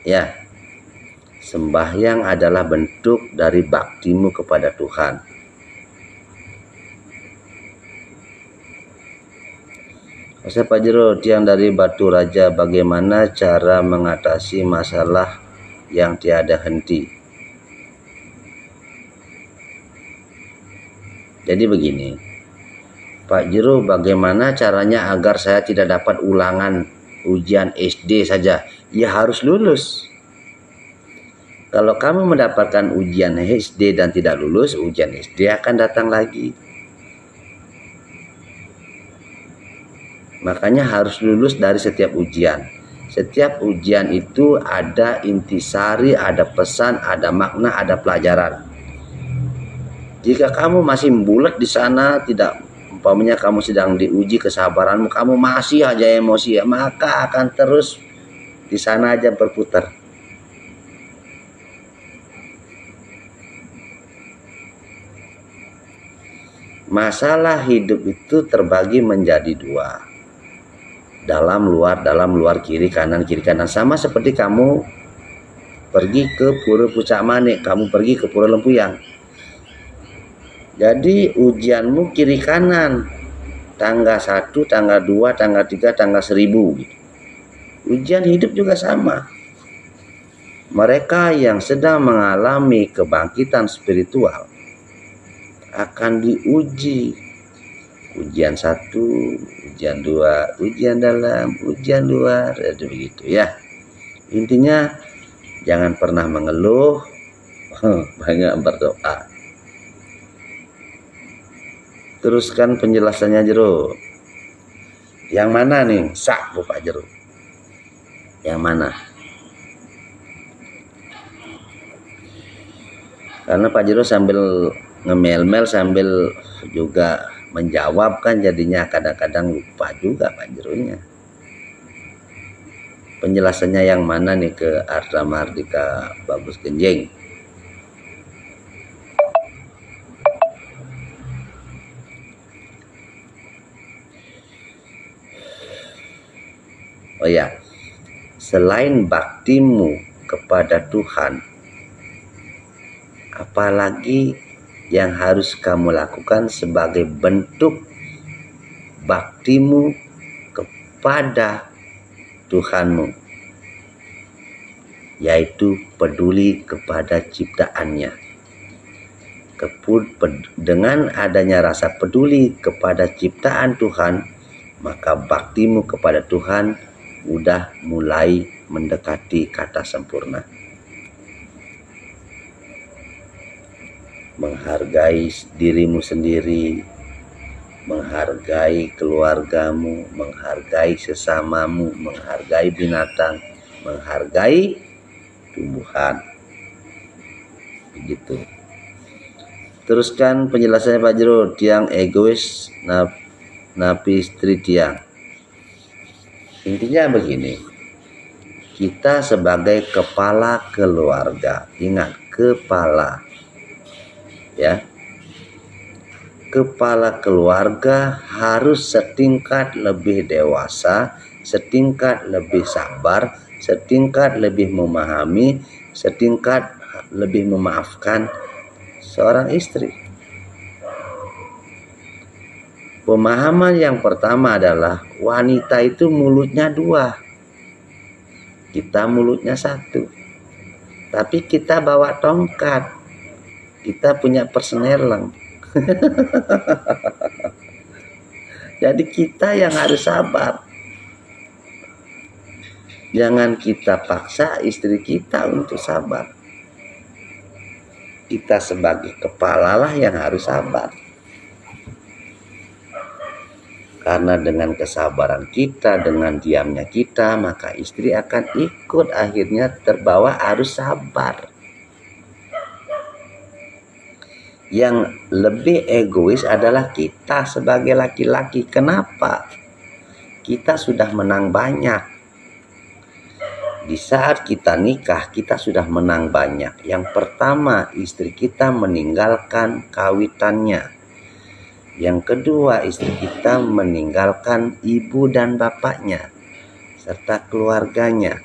Speaker 1: Ya. Sembahyang adalah bentuk dari baktimu kepada Tuhan. Saya Pak Jero, Tiang dari Batu Raja, bagaimana cara mengatasi masalah yang tiada henti? Jadi begini, Pak Jero, bagaimana caranya agar saya tidak dapat ulangan ujian SD saja? Ya harus lulus. Kalau kamu mendapatkan ujian SD dan tidak lulus, ujian SD akan datang lagi. Makanya harus lulus dari setiap ujian. Setiap ujian itu ada intisari, ada pesan, ada makna, ada pelajaran. Jika kamu masih bulat di sana, tidak umpamanya kamu sedang diuji kesabaranmu, kamu masih aja emosi, ya, maka akan terus di sana aja berputar. Masalah hidup itu terbagi menjadi dua. Dalam luar, kiri kanan. Sama seperti kamu pergi ke Pura Pucak Manik, kamu pergi ke Pura Lempuyang. Jadi ujianmu kiri kanan, tangga 1, tangga 2, tangga 3, tangga 1000 gitu. Ujian hidup juga sama. Mereka yang sedang mengalami kebangkitan spiritual akan diuji. Ujian 1, ujian 2, ujian dalam, ujian luar, begitu ya. Intinya jangan pernah mengeluh, banyak berdoa. Teruskan penjelasannya Jero. Yang mana nih? Sak Bapak Jero. Yang mana? Karena Pak Jero sambil ngemel-mel sambil juga menjawab kan, jadinya kadang-kadang lupa juga Pak Jeronya. Penjelasannya yang mana nih ke Arda Mardika Bagus Genjing? Oh ya, selain baktimu kepada Tuhan, apalagi yang harus kamu lakukan sebagai bentuk baktimu kepada Tuhanmu, yaitu peduli kepada ciptaannya. Dengan adanya rasa peduli kepada ciptaan Tuhan, maka baktimu kepada Tuhan udah mulai mendekati kata sempurna. Menghargai dirimu sendiri, menghargai keluargamu, menghargai sesamamu, menghargai binatang, menghargai tumbuhan. Begitu. Teruskan penjelasannya Pak Jero. Tiang egois napi istri tiang. Intinya begini, kita sebagai kepala keluarga, ingat kepala, ya, kepala keluarga harus setingkat lebih dewasa, setingkat lebih sabar, setingkat lebih memahami, setingkat lebih memaafkan seorang istri. Pemahaman yang pertama adalah wanita itu mulutnya 2, kita mulutnya 1, tapi kita bawa tongkat, kita punya persneleng. Jadi kita yang harus sabar. Jangan kita paksa istri kita untuk sabar. Kita sebagai kepala lah yang harus sabar. Karena dengan kesabaran kita, dengan diamnya kita, maka istri akan ikut, akhirnya terbawa arus sabar. Yang lebih egois adalah kita sebagai laki-laki. Kenapa? Kita sudah menang banyak. Di saat kita nikah, kita sudah menang banyak. Yang pertama, istri kita meninggalkan kawitannya. Yang kedua, istri kita meninggalkan ibu dan bapaknya serta keluarganya.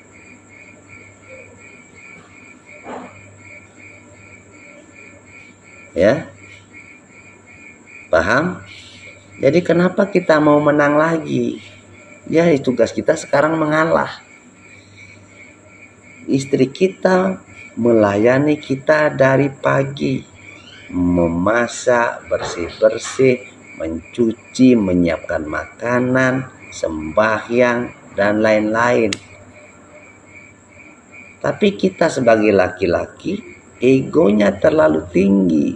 Speaker 1: Ya, paham? Jadi kenapa kita mau menang lagi? Ya, tugas kita sekarang mengalah. Istri kita melayani kita dari pagi, memasak, bersih-bersih, mencuci, menyiapkan makanan, sembahyang, dan lain-lain. Tapi kita sebagai laki-laki, egonya terlalu tinggi.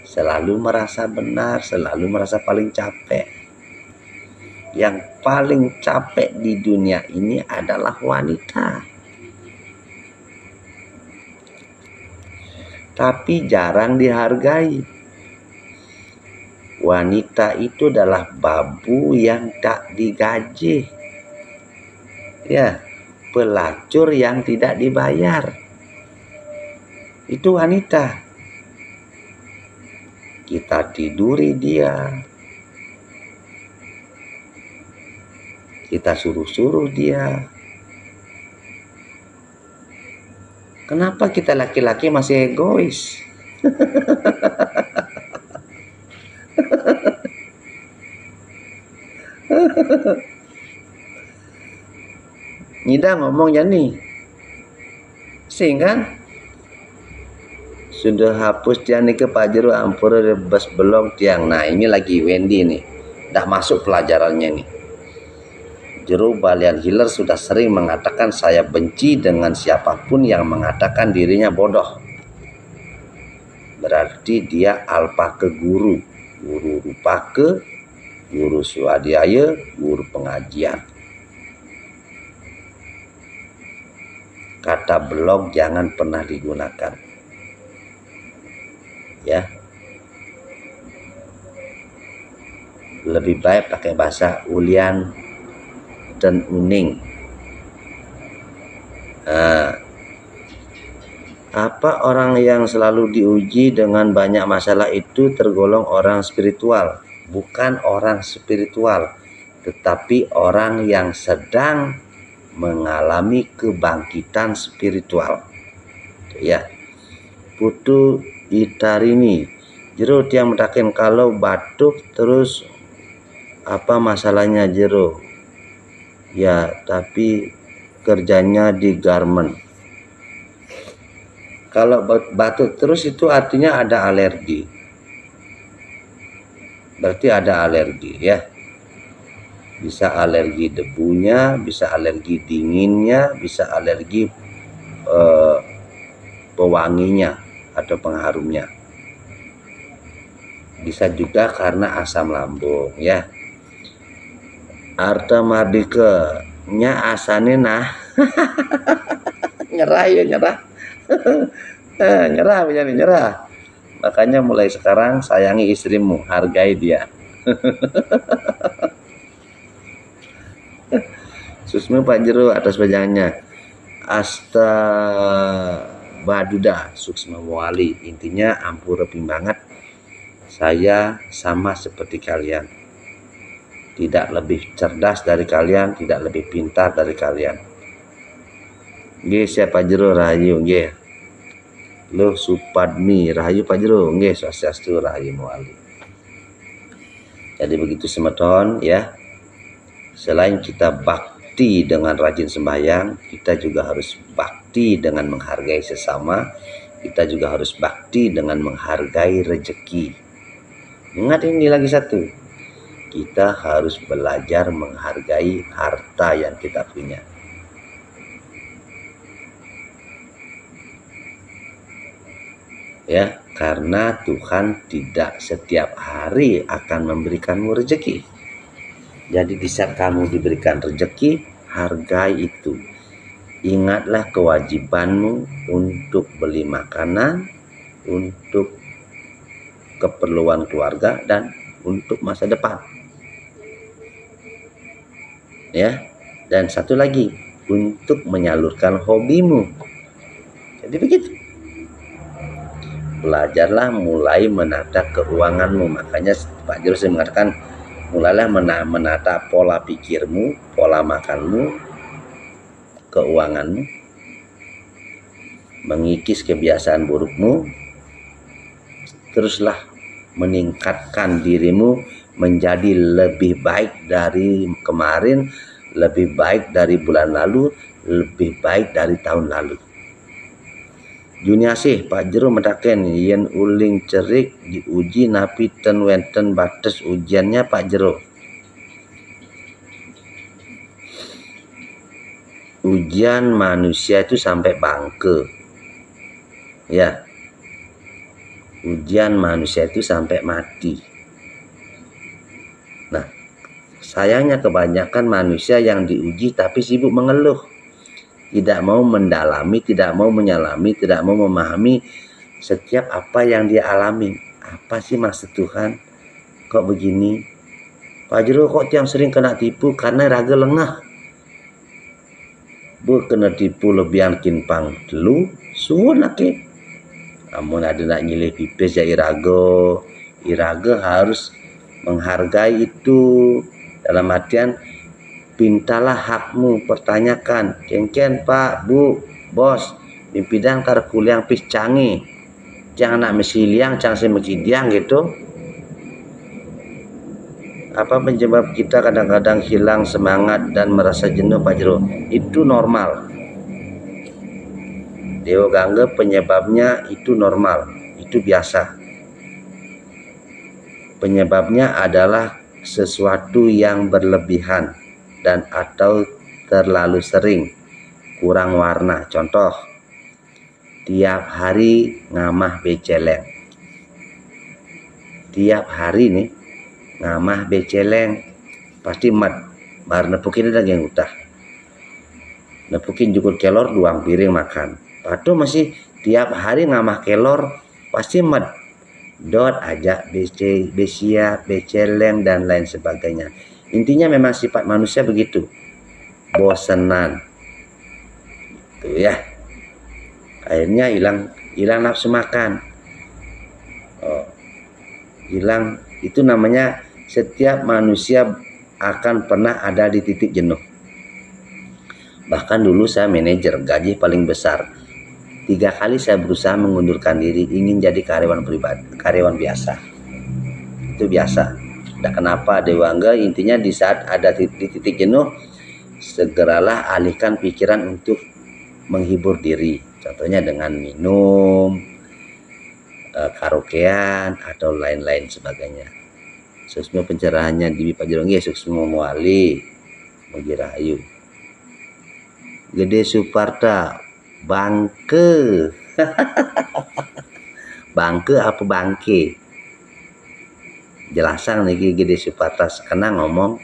Speaker 1: Selalu merasa benar, selalu merasa paling capek. Yang paling capek di dunia ini adalah wanita. Tapi jarang dihargai. Wanita itu adalah babu yang tak digaji. Ya, pelacur yang tidak dibayar. Itu wanita. kita tiduri dia, kita suruh-suruh dia. Kenapa kita laki-laki masih egois? Nida ngomongnya nih, sehingga sudah hapus dia nih ke Pak Jero ampura rebes belum tiang. Nah ini lagi Wendy nih, dah masuk pelajarannya nih. Jero Balian Healer sudah sering mengatakan saya benci dengan siapapun yang mengatakan dirinya bodoh. Berarti dia alpa ke guru, guru rupa ke, guru swadhyaya, guru pengajian. Kata blog jangan pernah digunakan. Ya. Lebih baik pakai bahasa ulian dan uning. Apa orang yang selalu diuji dengan banyak masalah itu tergolong orang spiritual? Bukan orang spiritual, tetapi orang yang sedang mengalami kebangkitan spiritual. Ya. Putu Itarini, Jero tiang mendakin kalau batuk terus apa masalahnya Jero? Ya, tapi kerjanya di garment. Kalau batuk terus itu artinya ada alergi. Berarti ada alergi ya. Bisa alergi debunya, bisa alergi dinginnya, bisa alergi pewanginya atau pengharumnya. Bisa juga karena asam lambung ya. Arta Mardika nya asane nah. Nyerah ya nyerah. Nyerah punya nih, nyerah. Makanya mulai sekarang sayangi istrimu, hargai dia. Susmi Pak Jero atas bajangannya. Asta Baduda Suksma Wali. Intinya ampura pimbangat. Saya sama seperti kalian. Tidak lebih cerdas dari kalian, tidak lebih pintar dari kalian. Nggih siapa Jero rahayu nggih. Lo Supadmi rahayu Pak Jero nggih swastiastu rahayu Wali. Jadi begitu semeton ya. Selain kita bakti dengan rajin sembahyang, kita juga harus bakti dengan menghargai sesama. Kita juga harus bakti dengan menghargai rezeki. Ingat ini lagi satu. Kita harus belajar menghargai harta yang kita punya. Ya, karena Tuhan tidak setiap hari akan memberikanmu rezeki. Jadi di saat kamu diberikan rezeki, hargai itu. Ingatlah kewajibanmu untuk beli makanan, untuk keperluan keluarga, dan untuk masa depan. Ya, dan satu lagi, untuk menyalurkan hobimu. Jadi begitu. Belajarlah mulai menata keuanganmu. Makanya Pak Jero mengatakan mulailah menata pola pikirmu, pola makanmu, keuanganmu, mengikis kebiasaan burukmu, teruslah meningkatkan dirimu menjadi lebih baik dari kemarin, lebih baik dari bulan lalu, lebih baik dari tahun lalu. Juniasih Pak Jero mendaken yen uling cerik diuji napi ten wenten batas ujiannya Pak Jero. Ujian manusia itu sampai bangke. Ya. Ujian manusia itu sampai mati. Nah, sayangnya kebanyakan manusia yang diuji tapi sibuk mengeluh. Tidak mau mendalami, tidak mau menyalami, tidak mau memahami setiap apa yang dia alami. Apa sih maksud Tuhan? Kok begini? Pak Jero kok tiang sering kena tipu karena raga lengah. Bu kena tipu lebihan kinpang dulu, suwun lagi. Amun ada nak nyilih pipis ya irago, Iraga harus menghargai itu, dalam artian pintalah hakmu, pertanyakan, kengken Pak, Bu, Bos, pimpidang tar kuliang pis canggih, jangan nak mesiliang, jangan semekidiang gitu. Apa penyebab kita kadang-kadang hilang semangat dan merasa jenuh Pak Jero? Itu normal. Dewa Gangga penyebabnya itu normal, itu biasa. Penyebabnya adalah sesuatu yang berlebihan dan atau terlalu sering, kurang warna. Contoh, tiap hari ngamah beceleng. Tiap hari nih ngamah beceleng pasti mat bar nepukin ada yang utah. Nepukin cukup kelor 2 piring makan. Patu masih tiap hari ngamah kelor pasti mat. Dot ajak besia, beceleng dan lain sebagainya. Intinya memang sifat manusia begitu. Bosenan. Tuh ya. Akhirnya hilang nafsu makan. Hilang, itu namanya setiap manusia akan pernah ada di titik jenuh. Bahkan dulu saya manajer, gaji paling besar. 3 kali saya berusaha mengundurkan diri, ingin jadi karyawan pribadi, karyawan biasa. Itu biasa. Nah, kenapa Dewa Angga? Intinya di saat ada di titik jenuh, segeralah alihkan pikiran untuk menghibur diri. Contohnya dengan minum, karaokean, atau lain-lain sebagainya. Semua pencerahannya di Pak Jero nggih semua muali Mugi Rahayu. Gede Suparta bangke. Bangke apa bangke? Jelasan lagi Gede Suparta sekena ngomong,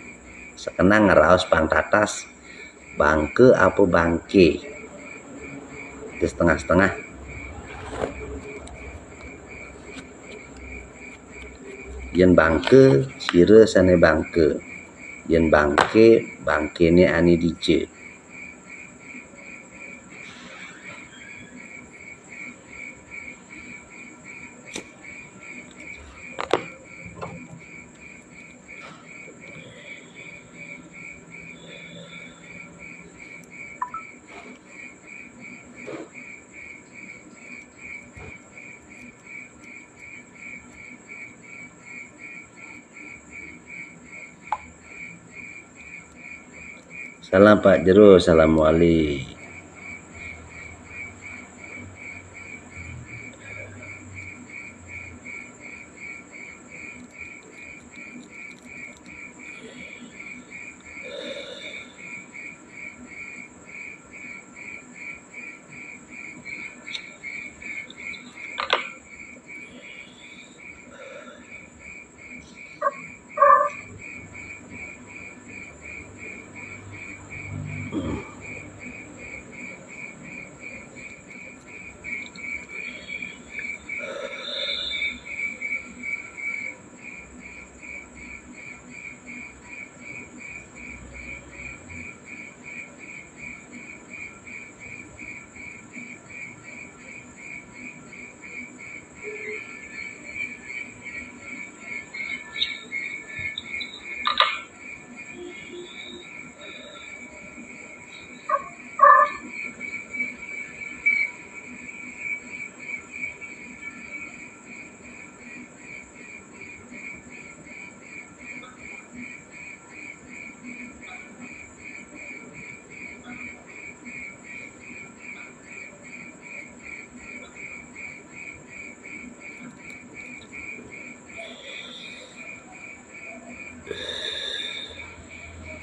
Speaker 1: sekena ngeraos pangtatas. Bangke apa bangke? Itu setengah-setengah. Yen bangke sire sane bangke. Yen bangke bangkene ani dice. Salam Pak Jero, salam wali.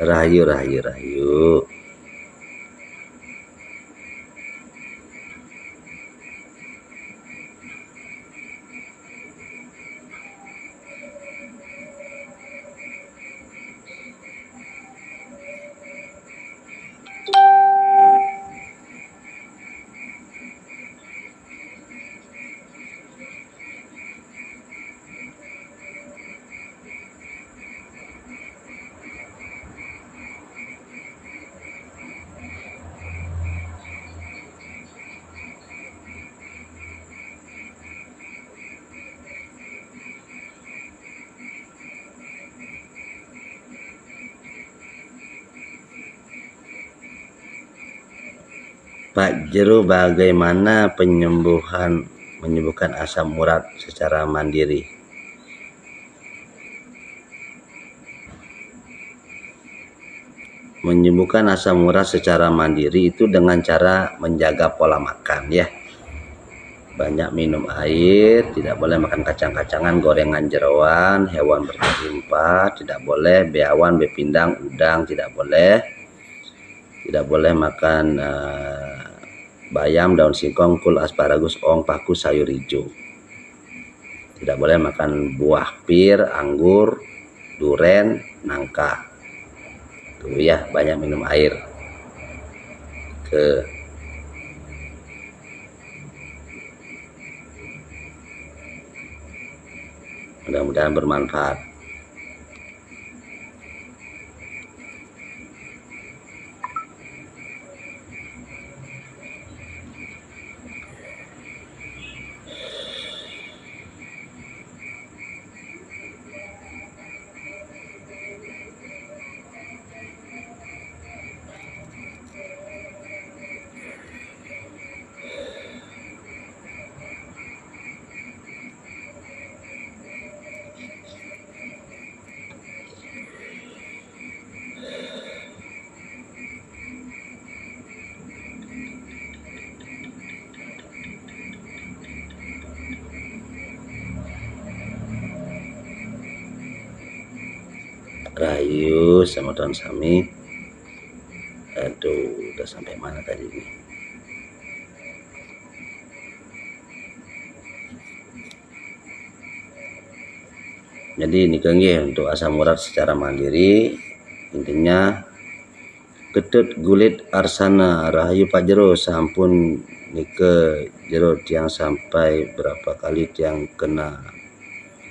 Speaker 1: Rahayu, rahayu, rahayu. Pak Jero, bagaimana menyembuhkan asam urat secara mandiri? Menyembuhkan asam urat secara mandiri itu dengan cara menjaga pola makan ya. Banyak minum air, tidak boleh makan kacang-kacangan, gorengan, jeroan, hewan berkaki empat, tidak boleh, beawan, bepindang, udang, tidak boleh. Tidak boleh makan bayam, daun singkong, kul, asparagus, ong, paku, sayur hijau. Tidak boleh makan buah pir, anggur, duren, nangka. Tuh ya, banyak minum air. Mudah-mudahan bermanfaat. Rahayu sama Tuan Sami. Aduh, udah sampai mana tadi nih? Jadi ini untuk asam urat secara mandiri, intinya ketut gulit arsana. Rahayu Pak Jero, sampun nike Jero tiang sampai berapa kali tiang kena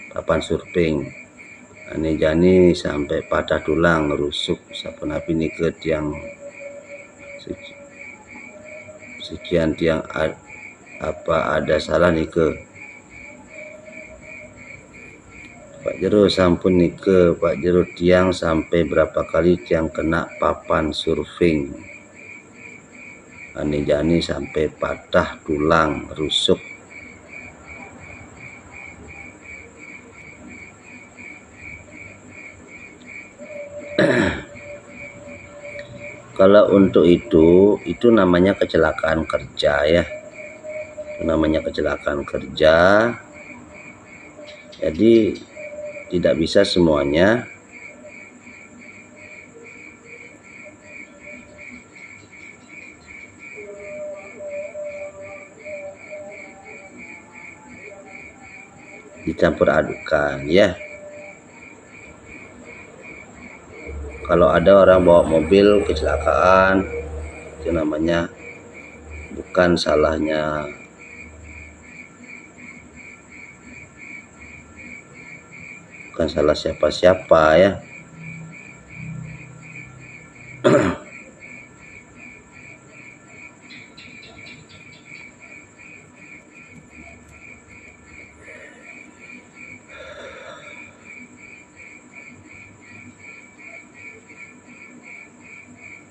Speaker 1: papan surfing. Ini jani sampai patah tulang, rusuk, sapun api nike tiang sekian tiang apa ada salah nike. Pak Jero sampun nike Pak Jero tiang sampai berapa kali tiang kena papan surfing. Ani jani sampai patah tulang, rusuk. Kalau untuk itu namanya kecelakaan kerja ya. Namanya kecelakaan kerja. Jadi tidak bisa semuanya dicampur adukan ya. Kalau ada orang bawa mobil kecelakaan, itu namanya bukan salahnya salah siapa-siapa ya.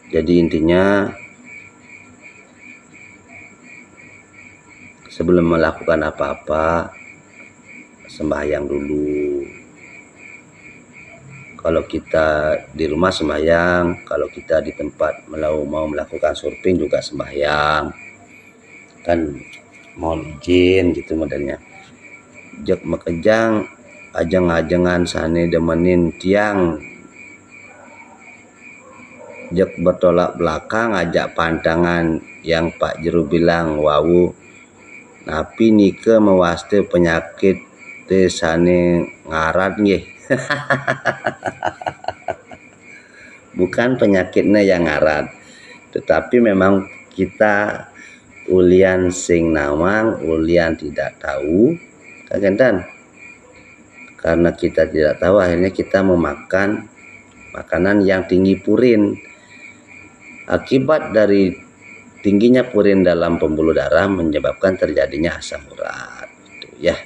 Speaker 1: Jadi intinya sebelum melakukan apa-apa sembahyang dulu. Kalau kita di rumah sembahyang, kalau kita di tempat mau melakukan surfing juga sembahyang. Kan mau izin gitu modelnya. Jek mekejang ajeng-ajengan sane demenin tiang. Jek bertolak belakang ajak pandangan yang Pak Jero bilang wawu napi nike mewaste penyakit tesane ngarat nggih. Bukan penyakitnya yang ngarat, tetapi memang kita ulian sing nawang, ulian tidak tahu, kan? Karena kita tidak tahu, akhirnya kita memakan makanan yang tinggi purin. Akibat dari tingginya purin dalam pembuluh darah menyebabkan terjadinya asam urat, gitu ya.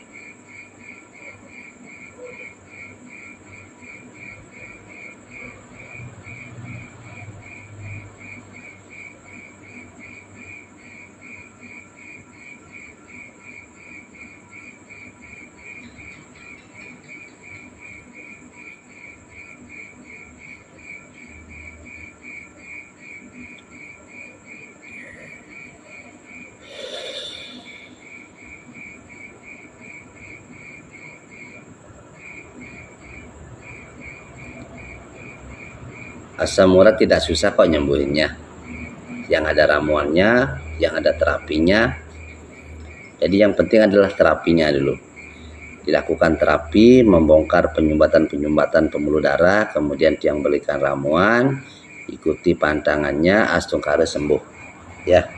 Speaker 1: Asam urat tidak susah kok nyembuhinnya. Yang ada ramuannya, yang ada terapinya. Jadi yang penting adalah terapinya dulu. Dilakukan terapi, membongkar penyumbatan pembuluh darah, kemudian tiang belikan ramuan, ikuti pantangannya, Astungkara sembuh. Ya.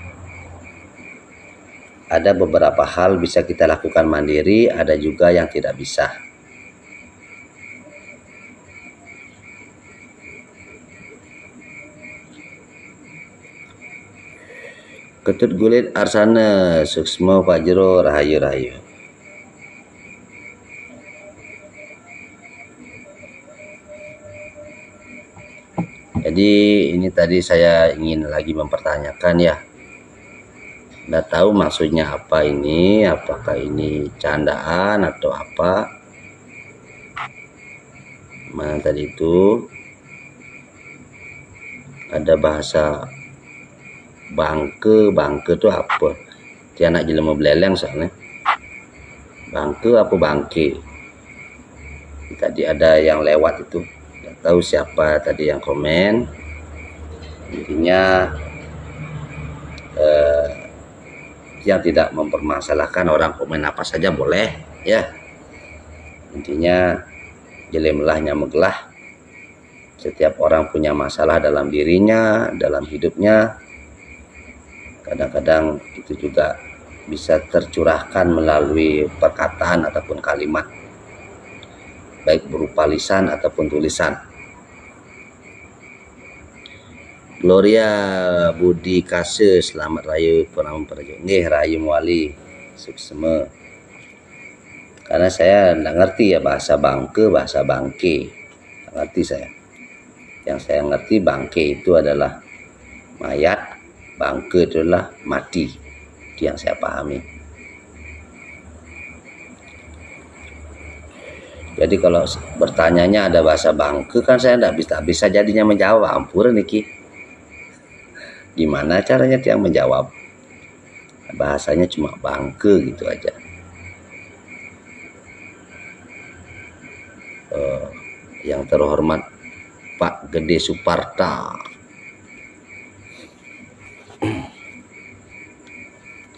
Speaker 1: Ada beberapa hal bisa kita lakukan mandiri, ada juga yang tidak bisa. Ketut Gulit Arsana, Suksma Pak Jero, Rahayu. Jadi ini tadi saya ingin lagi mempertanyakan ya. Nggak tahu maksudnya apa ini, apakah ini candaan atau apa. Mana tadi itu ada bahasa bangke itu apa? Dia anak jelema beleleng soalnya. Bangke apa bangke? Tadi ada yang lewat itu, nggak tahu siapa tadi yang komen. Intinya yang tidak mempermasalahkan orang komen apa saja boleh ya. Intinya jelemelah nyameglah. Setiap orang punya masalah dalam dirinya, dalam hidupnya. Kadang-kadang itu juga bisa tercurahkan melalui perkataan ataupun kalimat, baik berupa lisan ataupun tulisan. Gloria Budi Kase, selamat raya Purnama Praja. Nggih, raya Muali suksema. Karena saya nggak ngerti ya bahasa bangke, bahasa bangke. Nggak ngerti saya. Yang saya ngerti bangke itu adalah mayat, bangke itu adalah mati. Itu yang saya pahami. Jadi kalau bertanyanya ada bahasa bangke, kan saya nggak bisa jadinya menjawab. Ampun niki. Gimana caranya tiang menjawab? Bahasanya cuma bangke gitu aja. Yang terhormat Pak Gede Suparta.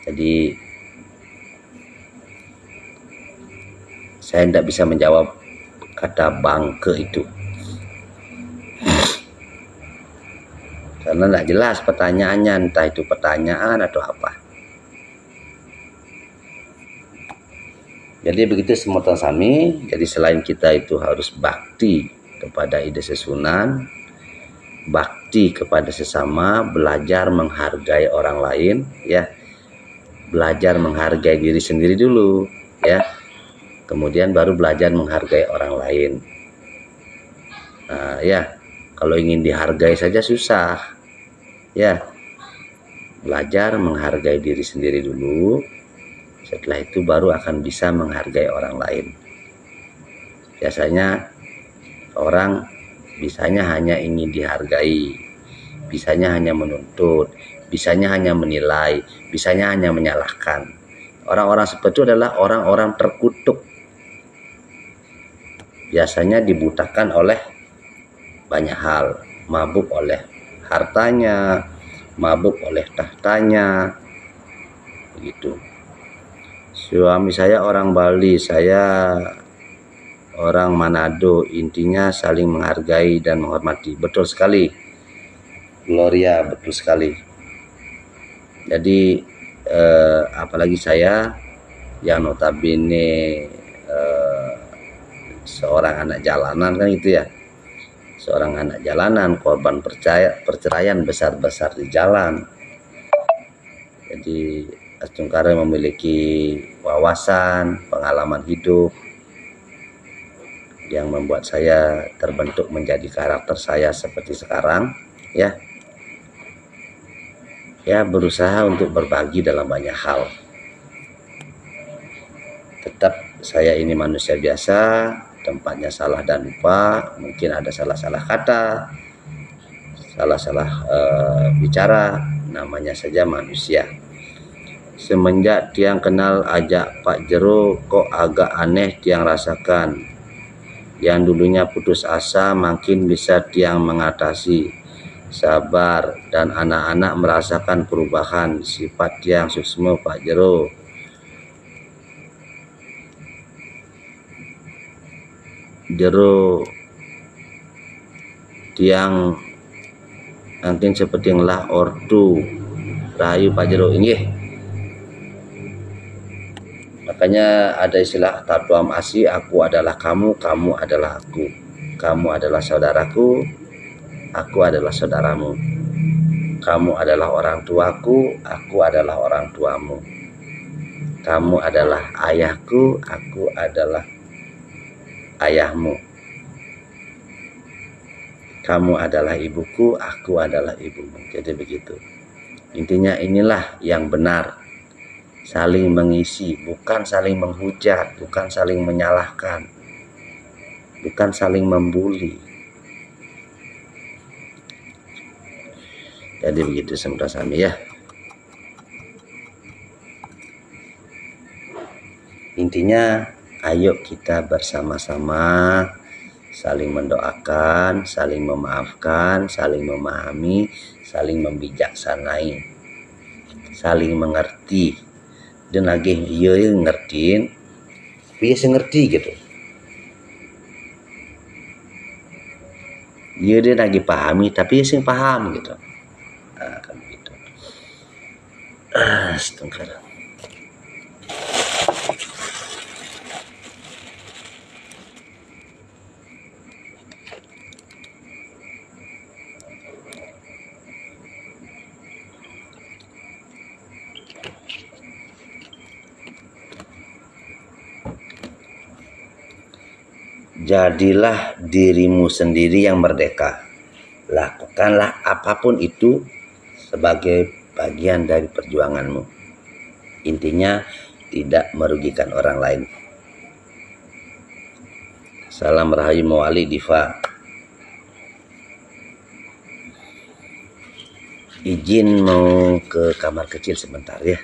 Speaker 1: Jadi saya tidak bisa menjawab kata bangke itu. Karena tidak jelas pertanyaannya, entah itu pertanyaan atau apa. Jadi begitu semua sami. Jadi selain kita itu harus bakti kepada Ida Sesunan, bakti kepada sesama, belajar menghargai orang lain, ya, belajar menghargai diri sendiri dulu, ya, kemudian baru belajar menghargai orang lain. Nah, ya, kalau ingin dihargai saja susah. Ya, belajar menghargai diri sendiri dulu. Setelah itu baru akan bisa menghargai orang lain. Biasanya orang bisanya hanya ingin dihargai, bisanya hanya menuntut, bisanya hanya menilai, bisanya hanya menyalahkan. Orang-orang seperti itu adalah orang-orang terkutuk. Biasanya dibutakan oleh banyak hal, mabuk oleh hartanya, mabuk oleh tahtanya, begitu. Suami saya orang Bali, saya orang Manado, intinya saling menghargai dan menghormati. Betul sekali, Gloria, betul sekali. Jadi apalagi saya yang notabene seorang anak jalanan kan gitu ya. Seorang anak jalanan, korban perceraian besar-besar di jalan. Jadi Astungkara memiliki wawasan, pengalaman hidup yang membuat saya terbentuk menjadi karakter saya seperti sekarang, ya. Ya, berusaha untuk berbagi dalam banyak hal. Tetap saya ini manusia biasa, tempatnya salah dan lupa, mungkin ada salah-salah kata, salah-salah bicara, namanya saja manusia. Semenjak tiang kenal ajak Pak Jero, kok agak aneh tiang rasakan. Yang dulunya putus asa makin bisa Tiang mengatasi. Sabar dan anak-anak merasakan perubahan sifat Tiang Suksma Pak Jero. Tiang mungkin seperti lah ortu rahayu Pak Jero inggih. Makanya ada istilah tatuam asi, aku adalah kamu, kamu adalah aku. Kamu adalah saudaraku, aku adalah saudaramu. Kamu adalah orang tuaku, aku adalah orang tuamu. Kamu adalah ayahku, aku adalah ayahmu. Kamu adalah ibuku, aku adalah ibumu. Jadi begitu. Intinya inilah yang benar. Saling mengisi, bukan saling menghujat, bukan saling menyalahkan, bukan saling membuli. Jadi begitu saudara sami ya. Intinya ayo kita bersama-sama saling mendoakan, saling memaafkan, saling memahami, saling membijaksanai, saling mengerti. Dan lagi iya ngertiin, biasa ngerti gitu. Dia lagi pahami, tapi sing paham gitu. Nah, kan gitu. Setengah. Jadilah dirimu sendiri yang merdeka. Lakukanlah apapun itu sebagai bagian dari perjuanganmu. Intinya tidak merugikan orang lain. Salam Rahayu Mawali Diva. Izin mau ke kamar kecil sebentar ya.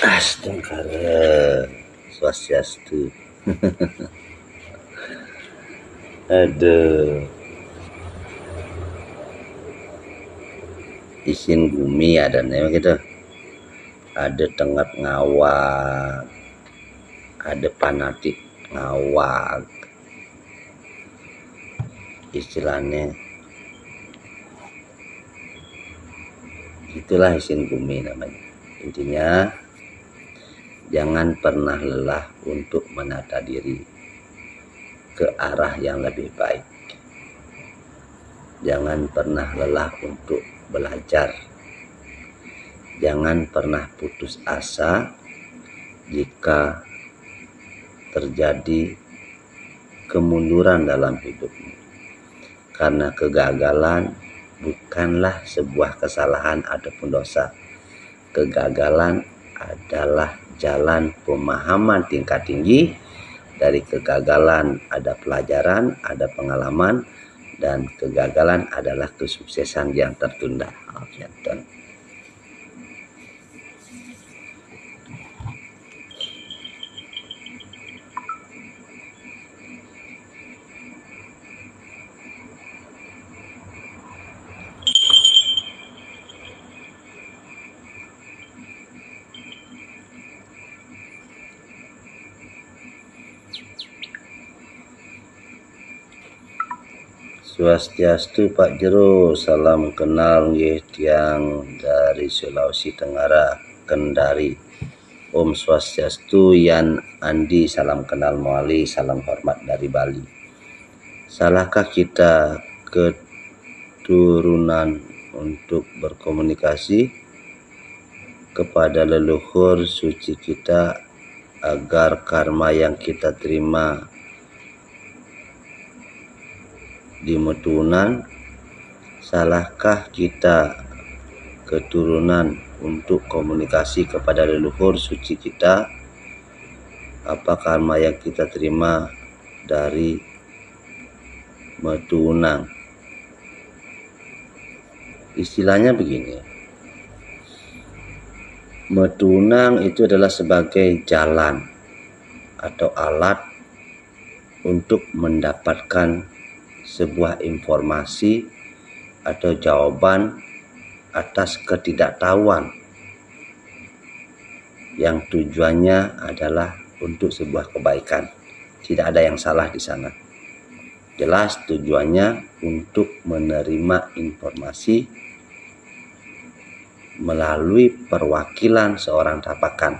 Speaker 1: Astagfirullah, swastiastu. Aduh, isin gumi ada nih gitu. Ada tengah ngawak, ada panatik ngawak, istilahnya. Itulah isin gumi namanya. Intinya jangan pernah lelah untuk menata diri ke arah yang lebih baik. Jangan pernah lelah untuk belajar. Jangan pernah putus asa jika terjadi kemunduran dalam hidupmu. Karena kegagalan bukanlah sebuah kesalahan ataupun dosa. Kegagalan adalah jalan pemahaman tingkat tinggi. Dari kegagalan ada pelajaran, ada pengalaman, dan kegagalan adalah kesuksesan yang tertunda. Swastiastu Pak Jero, salam kenal nggih tiang dari Sulawesi Tenggara, Kendari. Om Swastiastu, Yan Andi, salam kenal Muali, salam hormat dari Bali. Salahkah kita keturunan untuk berkomunikasi kepada leluhur suci kita agar karma yang kita terima di metunan? Salahkah kita keturunan untuk komunikasi kepada leluhur suci kita apa karma yang kita terima dari metunang? Istilahnya begini, metunang itu adalah sebagai jalan atau alat untuk mendapatkan sebuah informasi atau jawaban atas ketidaktahuan yang tujuannya adalah untuk sebuah kebaikan. Tidak ada yang salah di sana. Jelas tujuannya untuk menerima informasi melalui perwakilan seorang tapakan.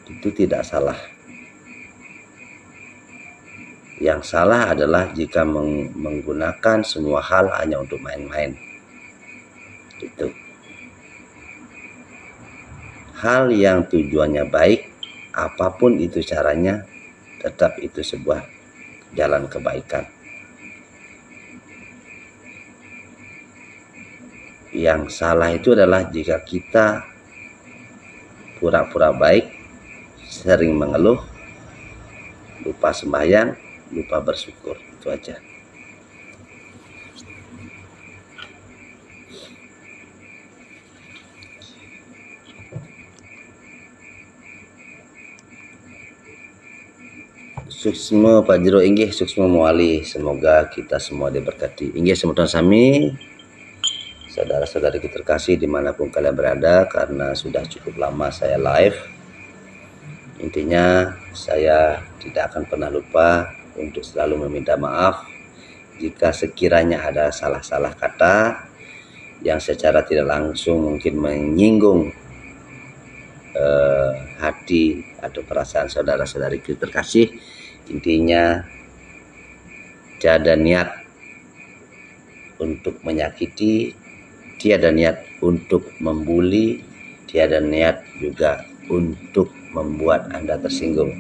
Speaker 1: Itu tidak salah. Yang salah adalah jika menggunakan semua hal hanya untuk main-main. Gitu. Hal yang tujuannya baik, apapun itu caranya, tetap itu sebuah jalan kebaikan. Yang salah itu adalah jika kita pura-pura baik, sering mengeluh, lupa sembahyang, lupa bersyukur. Itu aja. Suksma Pak Jero inggih suksma muali, semoga kita semua diberkati. Inggih semutan sami saudara-saudari kita terkasih dimanapun kalian berada, karena sudah cukup lama saya live. Intinya saya tidak akan pernah lupa untuk selalu meminta maaf jika sekiranya ada salah-salah kata yang secara tidak langsung mungkin menyinggung hati atau perasaan saudara-saudari kita terkasih. Intinya tiada niat untuk menyakiti, tiada niat untuk membuli, tiada niat juga untuk membuat Anda tersinggung.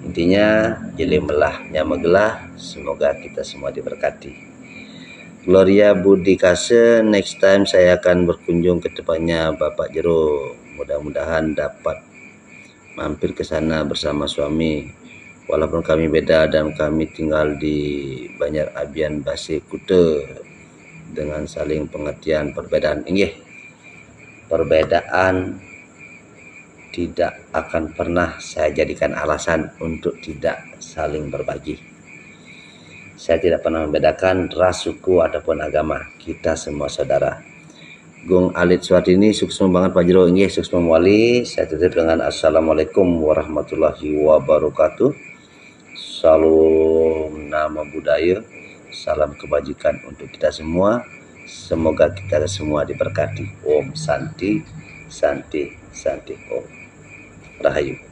Speaker 1: Intinya jelimelah nyamegelah, semoga kita semua diberkati. Gloria Budi Kase, next time saya akan berkunjung ke tempatnya Bapak Jero. Mudah-mudahan dapat mampir ke sana bersama suami. Walaupun kami beda dan kami tinggal di Banjar Abian Base Kute dengan saling pengertian perbedaan. Inggih, perbedaan tidak akan pernah saya jadikan alasan untuk tidak saling berbagi. Saya tidak pernah membedakan ras, suku ataupun agama. Kita semua saudara. Gung Alit Swatini, sukses banget Pak Jero. Inggih, sukses wali. Saya tutup dengan assalamualaikum warahmatullahi wabarakatuh. Salam nama budaya, salam kebajikan untuk kita semua. Semoga kita semua diberkati. Om Santi, Santi, Santi. Om Rahayu.